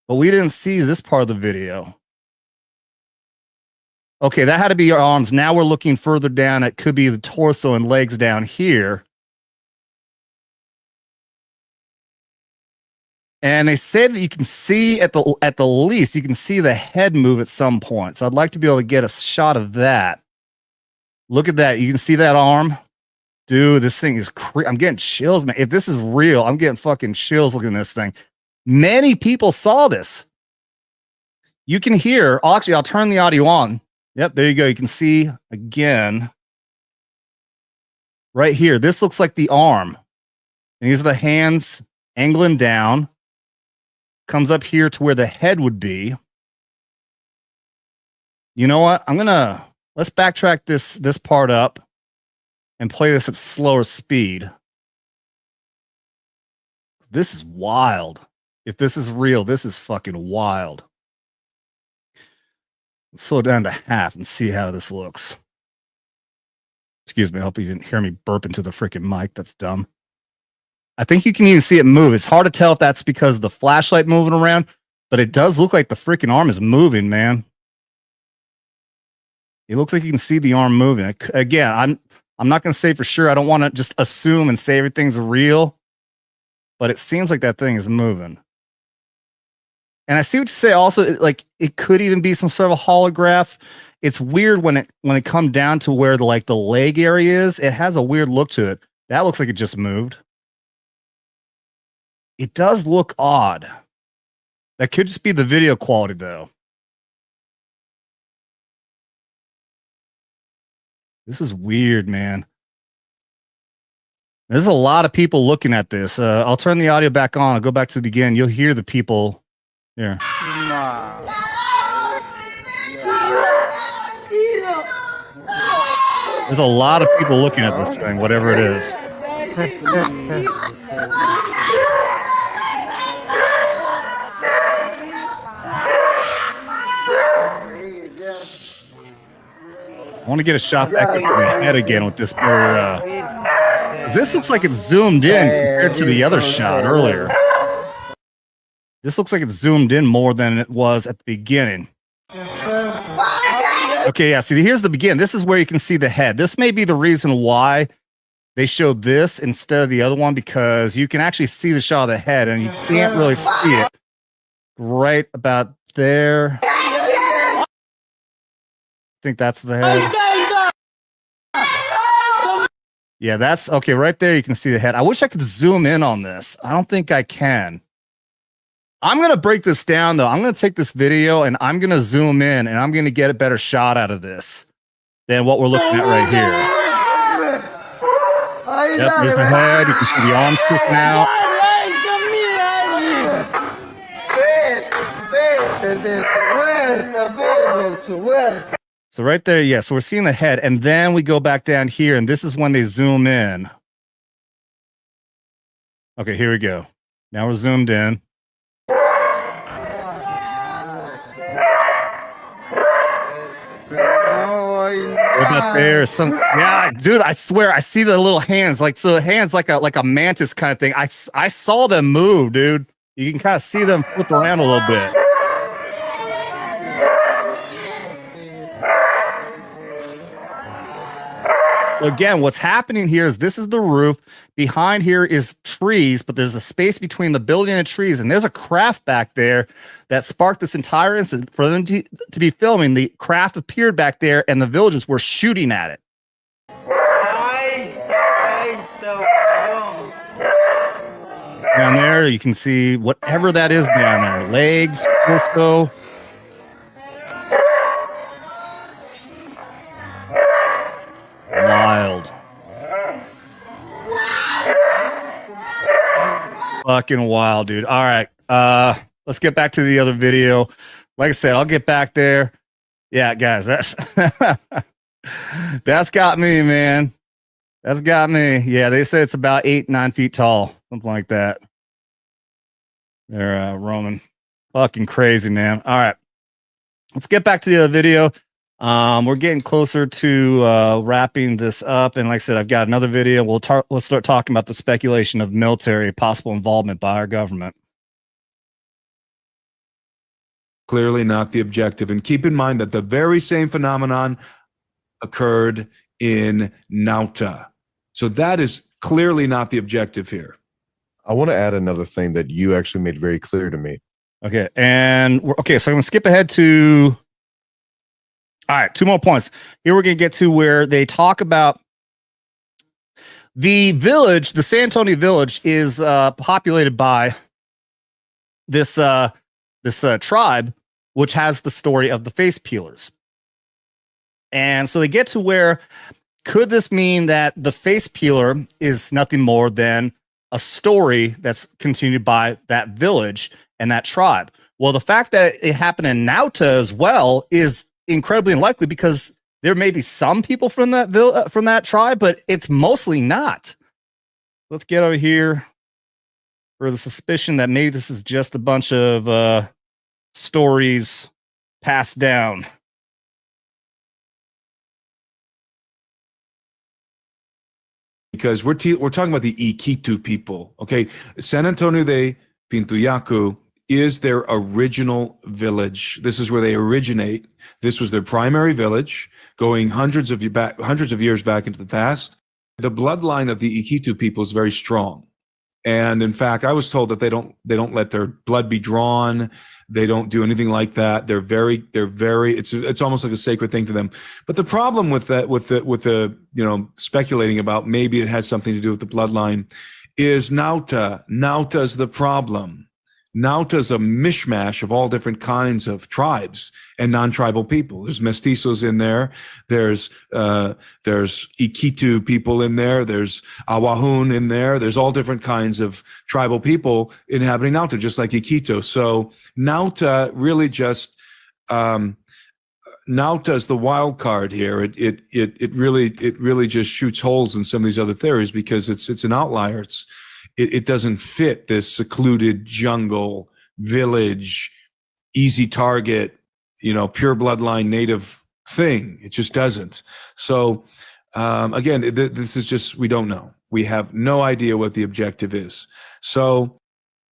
But we didn't see this part of the video. Okay, that had to be your arms. Now we're looking further down. It could be the torso and legs down here. And they say that you can see at the least, you can see the head move at some point. So I'd like to be able to get a shot of that. Look at that. You can see that arm. Dude, this thing is I'm getting chills, man. If this is real, I'm getting fucking chills looking at this thing. Many people saw this. You can hear, actually, I'll turn the audio on. Yep, there you go. You can see again right here. This looks like the arm. And these are the hands angling down. Comes up here to where the head would be. You know what? Let's backtrack this part up and play this at slower speed. This is wild. If this is real, this is fucking wild. Let's slow it down to half and see how this looks. Excuse me, I hope you didn't hear me burp into the freaking mic. That's dumb. I think you can even see it move. It's hard to tell if that's because of the flashlight moving around, but it does look like the freaking arm is moving, man. It looks like you can see the arm moving. Again, I'm not going to say for sure. I don't want to just assume and say everything's real, but it seems like that thing is moving. And I see what you say also, like it could even be some sort of a holograph. It's weird when it comes down to where the leg area is. It has a weird look to it. That looks like it just moved. It does look odd. That could just be the video quality, though. This is weird, man. There's a lot of people looking at this. I'll turn the audio back on. I'll go back to the beginning. You'll hear the people here. There's a lot of people looking at this thing, whatever it is. want to get a shot back up in the head again with this better. This looks like it's zoomed in compared to the other shot earlier. This looks like it's zoomed in more than it was at the beginning. Okay, yeah, see, here's the beginning. This is where you can see the head. This may be the reason why they showed this instead of the other one, because you can actually see the shot of the head and you can't really see it right about there. I think that's the head. Yeah, that's okay. Right there, you can see the head. I wish I could zoom in on this. I don't think I can. I'm going to break this down, though. I'm going to take this video and I'm going to zoom in and I'm going to get a better shot out of this than what we're looking at right here. Yep, there's the head. You can see the arm sticking out. So right there, yeah, so we're seeing the head, and then we go back down here, and this is when they zoom in. Okay, here we go. Now we're zoomed in. What about there? Yeah, dude, I swear I see the little hands, like so hands like a mantis kind of thing. I saw them move, dude. You can kind of see them flip around a little bit. So again, what's happening here is this is the roof. Behind here is trees, but there's a space between the building and trees, and there's a craft back there that sparked this entire incident. For them to be filming, the craft appeared back there, and the villagers were shooting at it. Down there, you can see whatever that is down there. Legs, torso. Wild. Fucking wild, dude. All right. Let's get back to the other video. Like I said, I'll get back there. Yeah, guys, that's got me, man. That's got me. Yeah, they say it's about 8-9 feet tall, something like that. They're roaming. Fucking crazy, man. All right. Let's get back to the other video. We're getting closer to wrapping this up, and like I said, I've got another video. We'll start talking about the speculation of military possible involvement by our government. Clearly not the objective, and keep in mind that the very same phenomenon occurred in Nauta, so that is clearly not the objective here. I want to add another thing that you actually made very clear to me. Okay, and so I'm going to skip ahead to. All right, 2 more points. Here we're going to get to where they talk about the village. The San Antonio village is populated by this tribe, which has the story of the face peelers. And so they get to where, could this mean that the face peeler is nothing more than a story that's continued by that village and that tribe? Well, the fact that it happened in Nauta as well is incredibly unlikely, because there may be some people from that tribe, but it's mostly not. Let's get over here for the suspicion that maybe this is just a bunch of stories passed down. Because we're talking about the Iquitu people, okay? San Antonio de Pintuyacu is their original village. This is where they originate. This was their primary village, going hundreds of years back into the past. The bloodline of the Iquitu people is very strong. And in fact, I was told that they don't let their blood be drawn. They don't do anything like that. They're very, it's almost like a sacred thing to them. But the problem with that, with the speculating about maybe it has something to do with the bloodline, is Nauta. Nauta's the problem. Nauta's a mishmash of all different kinds of tribes and non-tribal people. There's mestizos in there. There's Iquitu people in there. There's Awahun in there. There's all different kinds of tribal people inhabiting Nauta, just like Iquitu. So Nauta really just Nauta is the wild card here. It really just shoots holes in some of these other theories because it's an outlier. It doesn't fit this secluded jungle, village, easy target, pure bloodline native thing. It just doesn't. So again, this is just, we don't know. We have no idea what the objective is. So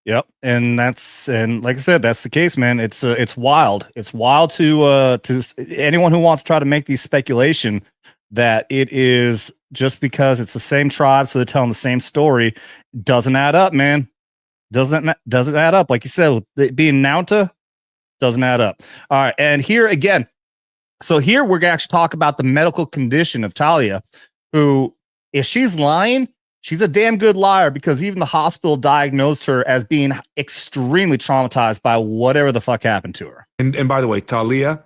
yep, and like I said, that's the case, man. It's wild. It's wild to anyone who wants to try to make these speculation that it is just because it's the same tribe, so they're telling the same story. Doesn't add up, man. Doesn't add up. Like you said, with it being Nauta, doesn't add up. All right, and here again. So here we're gonna actually talk about the medical condition of Talia, who, if she's lying, she's a damn good liar, because even the hospital diagnosed her as being extremely traumatized by whatever the fuck happened to her. And by the way, Talia,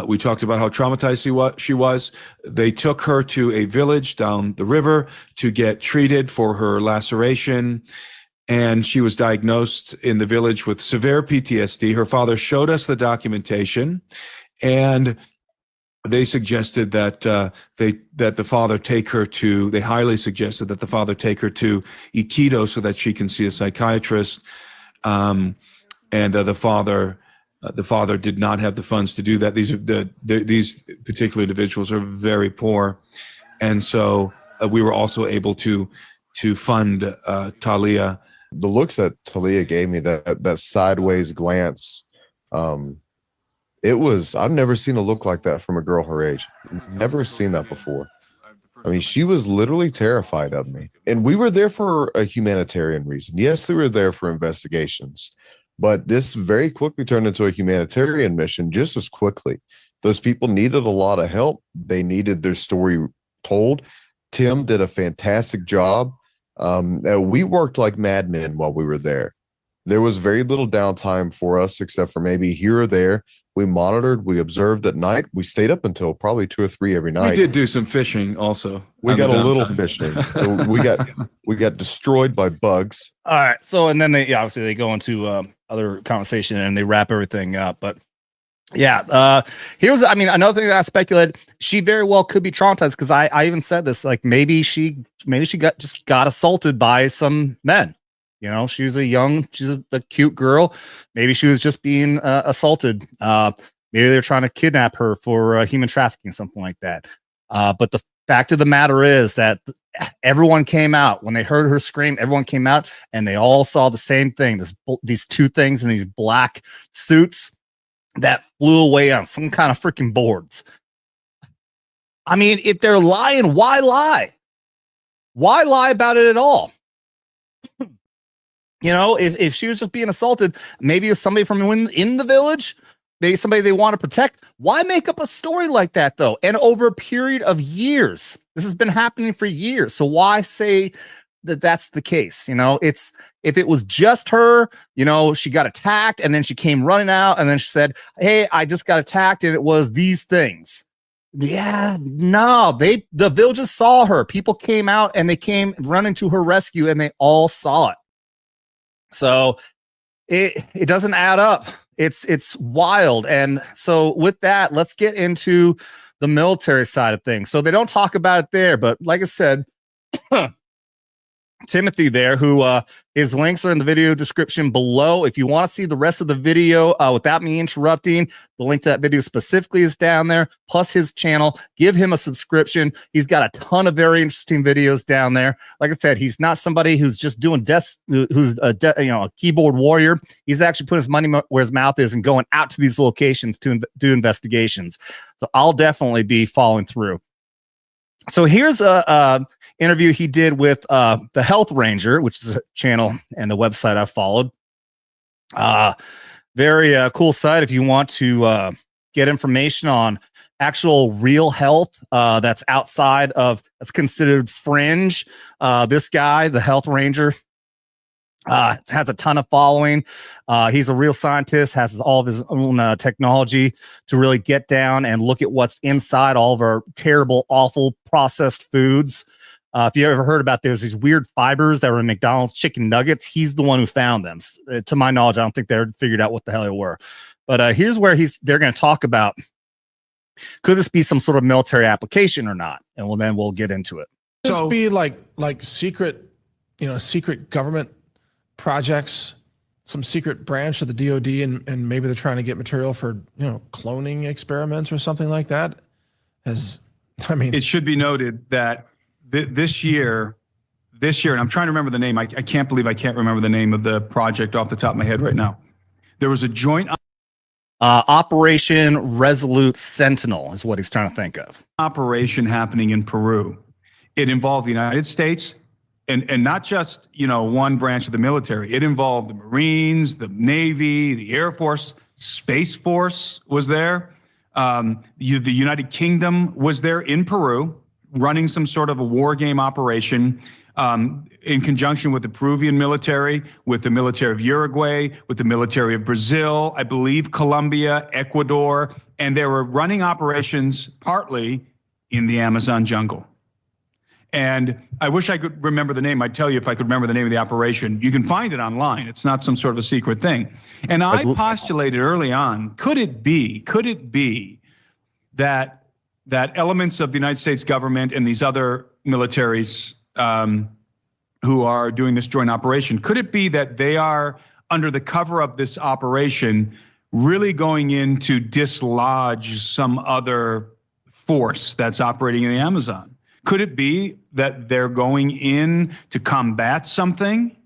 we talked about how traumatized she was. They took her to a village down the river to get treated for her laceration, and she was diagnosed in the village with severe PTSD. Her father showed us the documentation, and they suggested that the father take her to. They highly suggested that the father take her to Iquitos so that she can see a psychiatrist. And the father did not have the funds to do that. These particular individuals are very poor, and so we were also able to fund Talia. The looks that Talia gave me, that sideways glance, I've never seen a look like that from a girl her age. Never seen that before. I mean, she was literally terrified of me. And we were there for a humanitarian reason. Yes, we were there for investigations, but this very quickly turned into a humanitarian mission just as quickly. Those people needed a lot of help. They needed their story told. Tim did a fantastic job. We worked like madmen while we were there. There was very little downtime for us, except for maybe here or there. We monitored, we observed at night. We stayed up until probably 2 or 3 every night. We did do some fishing also. We got a little fishing. we got destroyed by bugs. All right. So, and then they obviously they go into other conversation and they wrap everything up. But yeah, here's, I mean, another thing that I speculated, she very well could be traumatized, because I even said this, like maybe she got assaulted by some men. You know, she's a cute girl. Maybe she was just being assaulted. Maybe they're trying to kidnap her for human trafficking, something like that. But the fact of the matter is that everyone came out when they heard her scream. Everyone came out and they all saw the same thing. These two things in these black suits that flew away on some kind of freaking boards. I mean, if they're lying, why lie? Why lie about it at all? You know, if she was just being assaulted, maybe it was somebody from in the village, maybe somebody they want to protect. Why make up a story like that, though? And over a period of years, this has been happening for years. So why say that that's the case? You know, if it was just her, you know, she got attacked and then she came running out and then she said, hey, I just got attacked and it was these things. Yeah, no, the villagers saw her. People came out and they came running to her rescue and they all saw it. So it doesn't add up. It's wild. And so with that, let's get into the military side of things. So they don't talk about it there, but like I said, Timothy there, who his links are in the video description below. If you want to see the rest of the video without me interrupting, the link to that video specifically is down there, plus his channel. Give him a subscription. He's got a ton of very interesting videos down there. Like I said, he's not somebody who's just doing who's a keyboard warrior. He's actually putting his money where his mouth is and going out to these locations to do investigations. So I'll definitely be following through. So here's a interview he did with the Health Ranger, which is a channel and a website I followed. Very cool site if you want to get information on actual real health that's outside of, that's considered fringe. This guy, the Health Ranger, has a ton of following. He's a real scientist, has all of his own technology to really get down and look at what's inside all of our terrible, awful processed foods. If you ever heard about there's these weird fibers that were in McDonald's chicken nuggets, he's the one who found them. To my knowledge, I don't think they ever figured out what the hell they were. But here's where they're going to talk about, could this be some sort of military application or not? And then we'll get into it. Could this be like secret, secret government projects, some secret branch of the DoD, and maybe they're trying to get material for, cloning experiments or something like that? It should be noted that this year, and I'm trying to remember the name. I can't believe I can't remember the name of the project off the top of my head right now. There was a joint Operation Resolute Sentinel is what he's trying to think of. Operation happening in Peru. It involved the United States and not just, one branch of the military. It involved the Marines, the Navy, the Air Force, Space Force was there. The United Kingdom was there in Peru running some sort of a war game operation in conjunction with the Peruvian military, with the military of Uruguay, with the military of Brazil, I believe Colombia, Ecuador, and they were running operations partly in the Amazon jungle. And I wish I could remember the name. I'd tell you if I could remember the name of the operation. You can find it online. It's not some sort of a secret thing. And I postulated early on, could it be that elements of the United States government and these other militaries who are doing this joint operation, could it be that they are, under the cover of this operation, really going in to dislodge some other force that's operating in the Amazon? Could it be that they're going in to combat something,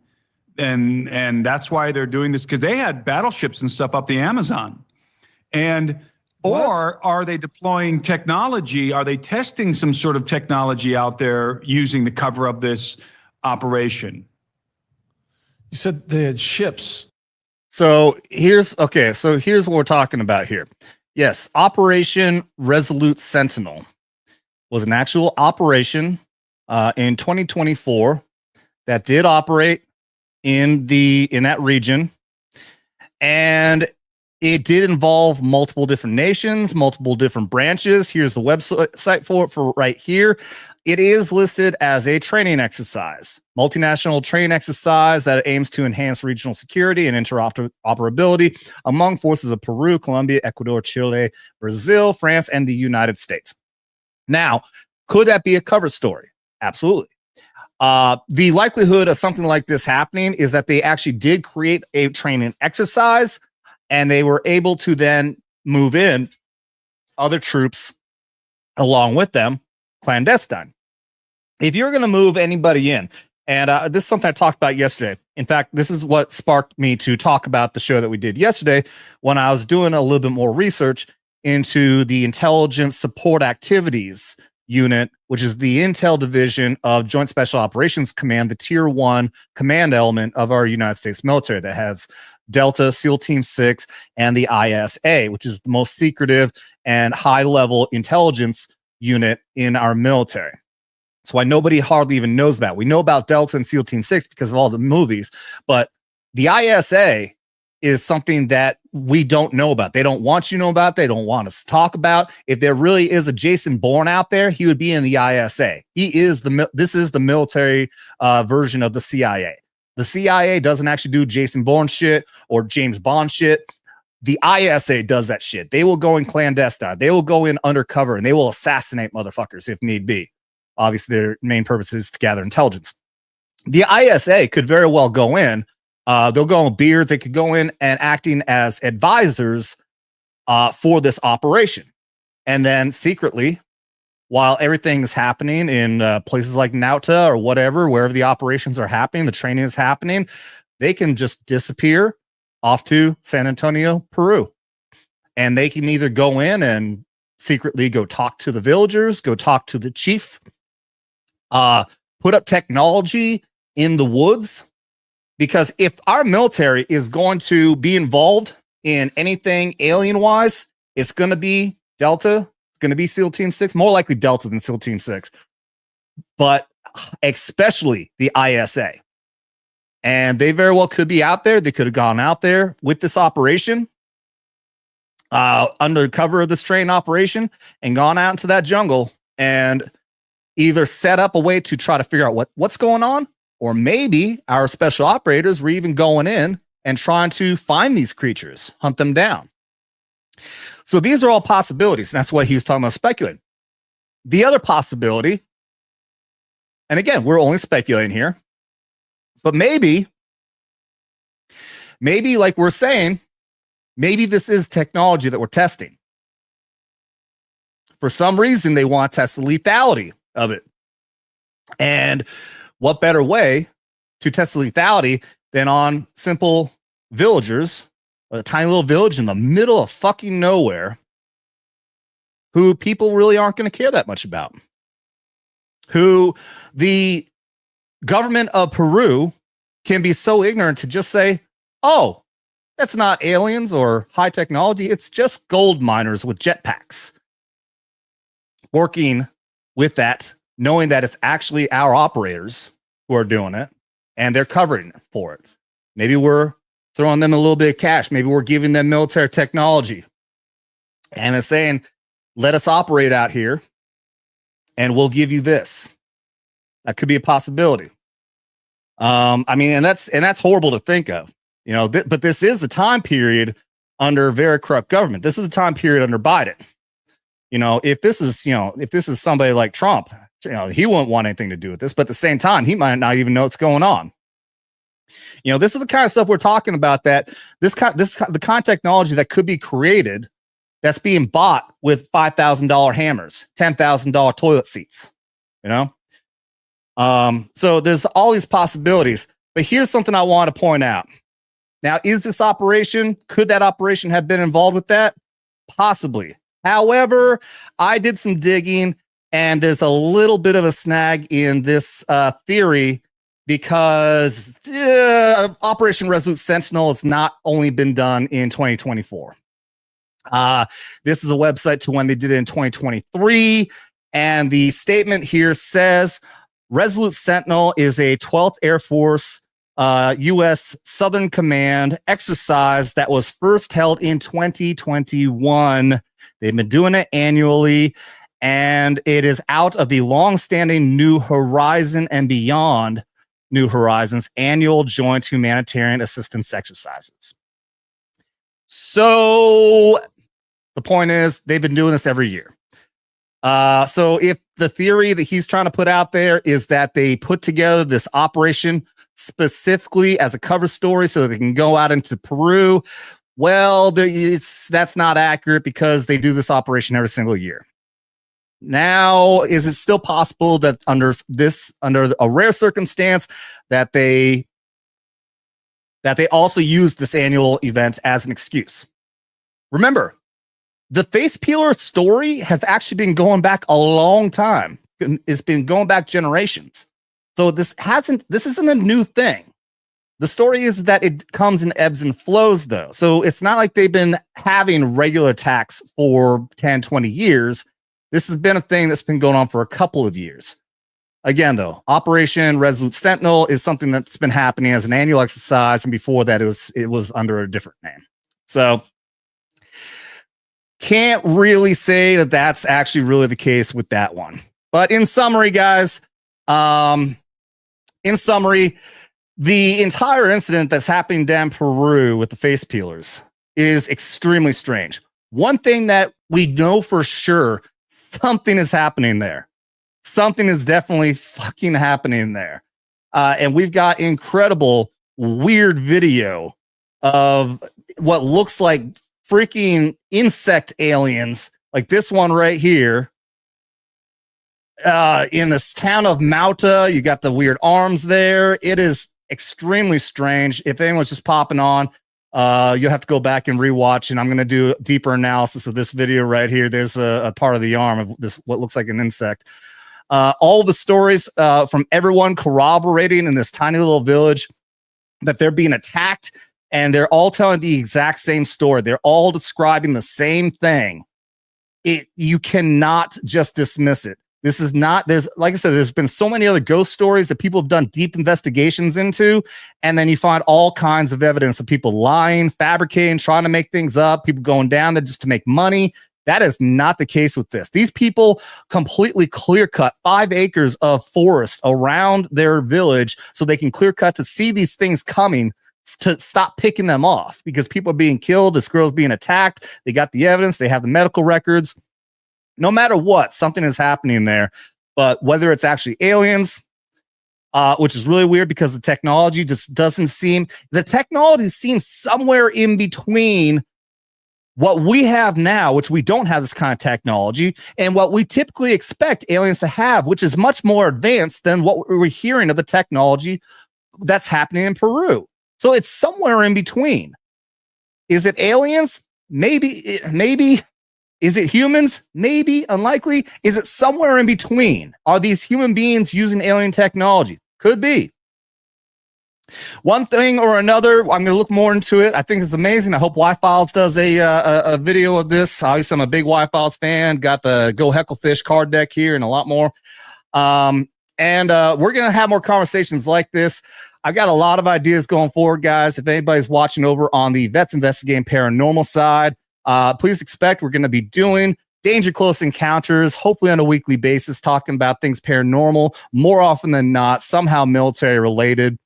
and that's why they're doing this? Because they had battleships and stuff up the Amazon. Or are they deploying technology? Are they testing some sort of technology out there using the cover of this operation? You said they had ships. So here's what we're talking about here. Yes, Operation Resolute Sentinel was an actual operation in 2024 that did operate in that region, and it did involve multiple different nations, multiple different branches. Here's the website for it for right here. It is listed as a training exercise, multinational training exercise that aims to enhance regional security and interoperability among forces of Peru, Colombia, Ecuador, Chile, Brazil, France, and the United States. Now, could that be a cover story? Absolutely. The likelihood of something like this happening is that they actually did create a training exercise, and they were able to then move in other troops along with them, clandestine. If you're going to move anybody in, and this is something I talked about yesterday. In fact, this is what sparked me to talk about the show that we did yesterday when I was doing a little bit more research into the Intelligence Support Activities Unit, which is the intel division of Joint Special Operations Command, the Tier 1 command element of our United States military that has Delta, SEAL Team 6, and the ISA, which is the most secretive and high-level intelligence unit in our military. That's why nobody hardly even knows about. We know about Delta and SEAL Team 6 because of all the movies, but the ISA is something that we don't know about. They don't want you to know about. They don't want us to talk about. If there really is a Jason Bourne out there, he would be in the ISA. This is the military version of the CIA. The CIA doesn't actually do Jason Bourne shit or James Bond shit. The ISA does that shit. They will go in clandestine. They will go in undercover, and they will assassinate motherfuckers if need be. Obviously, their main purpose is to gather intelligence. The ISA could very well go in. They'll go in beards. They could go in and acting as advisors for this operation. And then secretly, while everything is happening in places like Nauta or whatever, wherever the operations are happening, the training is happening, they can just disappear off to San Antonio, Peru. And they can either go in and secretly go talk to the villagers, go talk to the chief, put up technology in the woods. Because if our military is going to be involved in anything alien-wise, it's going to be Delta, it's going to be SEAL Team 6, more likely Delta than SEAL Team 6, but especially the ISA. And they very well could be out there. They could have gone out there with this operation, under cover of this training operation, and gone out into that jungle and either set up a way to try to figure out what's going on, or maybe our special operators were even going in and trying to find these creatures, hunt them down. So these are all possibilities. And that's what he was talking about speculating. The other possibility, and again, we're only speculating here, but maybe maybe, like we're saying, maybe this is technology that we're testing. For some reason, they want to test the lethality of it. And what better way to test the lethality than on simple villagers, a tiny little village in the middle of fucking nowhere, who people really aren't going to care that much about, who the government of Peru can be so ignorant to just say, oh, that's not aliens or high technology. It's just gold miners with jetpacks working with that, knowing that it's actually our operators who are doing it and they're covering for it. Maybe we're throwing them a little bit of cash. Maybe we're giving them military technology and they're saying, let us operate out here and we'll give you this. That could be a possibility. I mean, and that's horrible to think of, you know, but this is the time period under very corrupt government. This is the time period under Biden. You know, if this is somebody like Trump, you know, he won't want anything to do with this, but at the same time, he might not even know what's going on. You know, this is the kind of stuff we're talking about, that the kind of technology that could be created that's being bought with $5,000 hammers, $10,000 toilet seats, you know? So there's all these possibilities, but here's something I want to point out. Now, could that operation have been involved with that? Possibly. However, I did some digging and there's a little bit of a snag in this theory, because Operation Resolute Sentinel has not only been done in 2024. This is a website to when they did it in 2023. And the statement here says, Resolute Sentinel is a 12th Air Force U.S. Southern Command exercise that was first held in 2021. They've been doing it annually, and it is out of the long-standing New Horizon and Beyond New Horizons annual joint humanitarian assistance exercises. So the point is, they've been doing this every year. So if the theory that he's trying to put out there is that they put together this operation specifically as a cover story so they can go out into Peru, well, that's not accurate, because they do this operation every single year. Now, is it still possible that under a rare circumstance that they also use this annual event as an excuse? Remember, the face peeler story has actually been going back a long time. It's been going back generations. So this isn't a new thing. The story is that it comes in ebbs and flows, though. So it's not like they've been having regular attacks for 10, 20 years. This has been a thing that's been going on for a couple of years. Again, though, Operation Resolute Sentinel is something that's been happening as an annual exercise, and before that, it was under a different name. So can't really say that that's actually really the case with that one. But in summary, guys, the entire incident that's happening down Peru with the face peelers is extremely strange. One thing that we know for sure, something is happening there. Something is definitely fucking happening there. And we've got incredible, weird video of what looks like freaking insect aliens, like this one right here. In this town of Mauta, you got the weird arms there. It is extremely strange. If anyone's just popping on, you'll have to go back and rewatch, and I'm going to do a deeper analysis of this video right here. There's a part of the arm of this, what looks like an insect. All the stories from everyone corroborating in this tiny little village that they're being attacked, and they're all telling the exact same story. They're all describing the same thing. You cannot just dismiss it. This is not, like I said, there's been so many other ghost stories that people have done deep investigations into, and then you find all kinds of evidence of people lying, fabricating, trying to make things up, people going down there just to make money. That is not the case with this. These people completely clear-cut 5 acres of forest around their village so they can clear-cut to see these things coming, to stop picking them off, because people are being killed, this girl's being attacked, they got the evidence, they have the medical records. No matter what, something is happening there. But whether it's actually aliens, which is really weird because the technology just doesn't seem, the technology seems somewhere in between what we have now, which we don't have this kind of technology, and what we typically expect aliens to have, which is much more advanced than what we're hearing of the technology that's happening in Peru. So it's somewhere in between. Is it aliens? Maybe. Is it humans? Maybe. Unlikely. Is it somewhere in between? Are these human beings using alien technology? Could be. One thing or another, I'm going to look more into it. I think it's amazing. I hope Y-Files does a video of this. Obviously, I'm a big Y-Files fan. Got the Go Hecklefish card deck here and a lot more. And we're going to have more conversations like this. I've got a lot of ideas going forward, guys. If anybody's watching over on the Vets Investigating Paranormal side, please expect we're going to be doing Danger Close Encounters, hopefully on a weekly basis, talking about things paranormal, more often than not, somehow military related.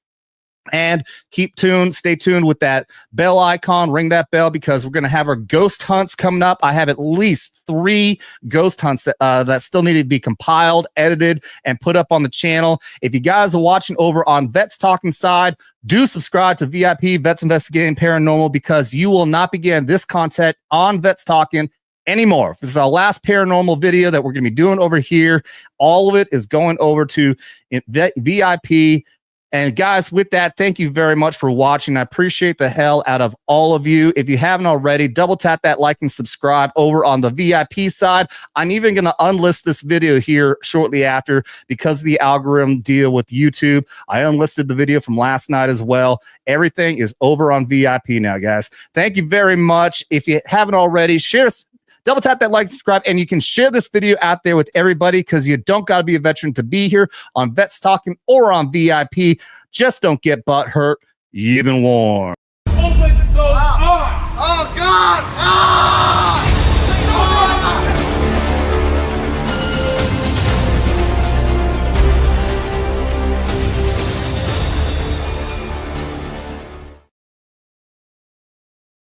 And keep tuned, stay tuned with that bell icon, ring that bell, because we're going to have our ghost hunts coming up. I have at least 3 ghost hunts that still need to be compiled, edited, and put up on the channel. If you guys are watching over on Vets Talkin side, do subscribe to VIP Vets Investigating Paranormal, because you will not be getting this content on Vets Talkin anymore. This is our last paranormal video that we're going to be doing over here. All of it is going over to VIP. And guys, with that, thank you very much for watching. I appreciate the hell out of all of you. If you haven't already, double tap that like and subscribe over on the VIP side. I'm even going to unlist this video here shortly after because of the algorithm deal with YouTube. I unlisted the video from last night as well. Everything is over on VIP now, guys. Thank you very much. If you haven't already, share this. Double tap that like, subscribe, and you can share this video out there with everybody, because you don't got to be a veteran to be here on Vets Talkin or on VIP. Just don't get butt hurt. You've been warned. Open the door. Oh, God! Ah!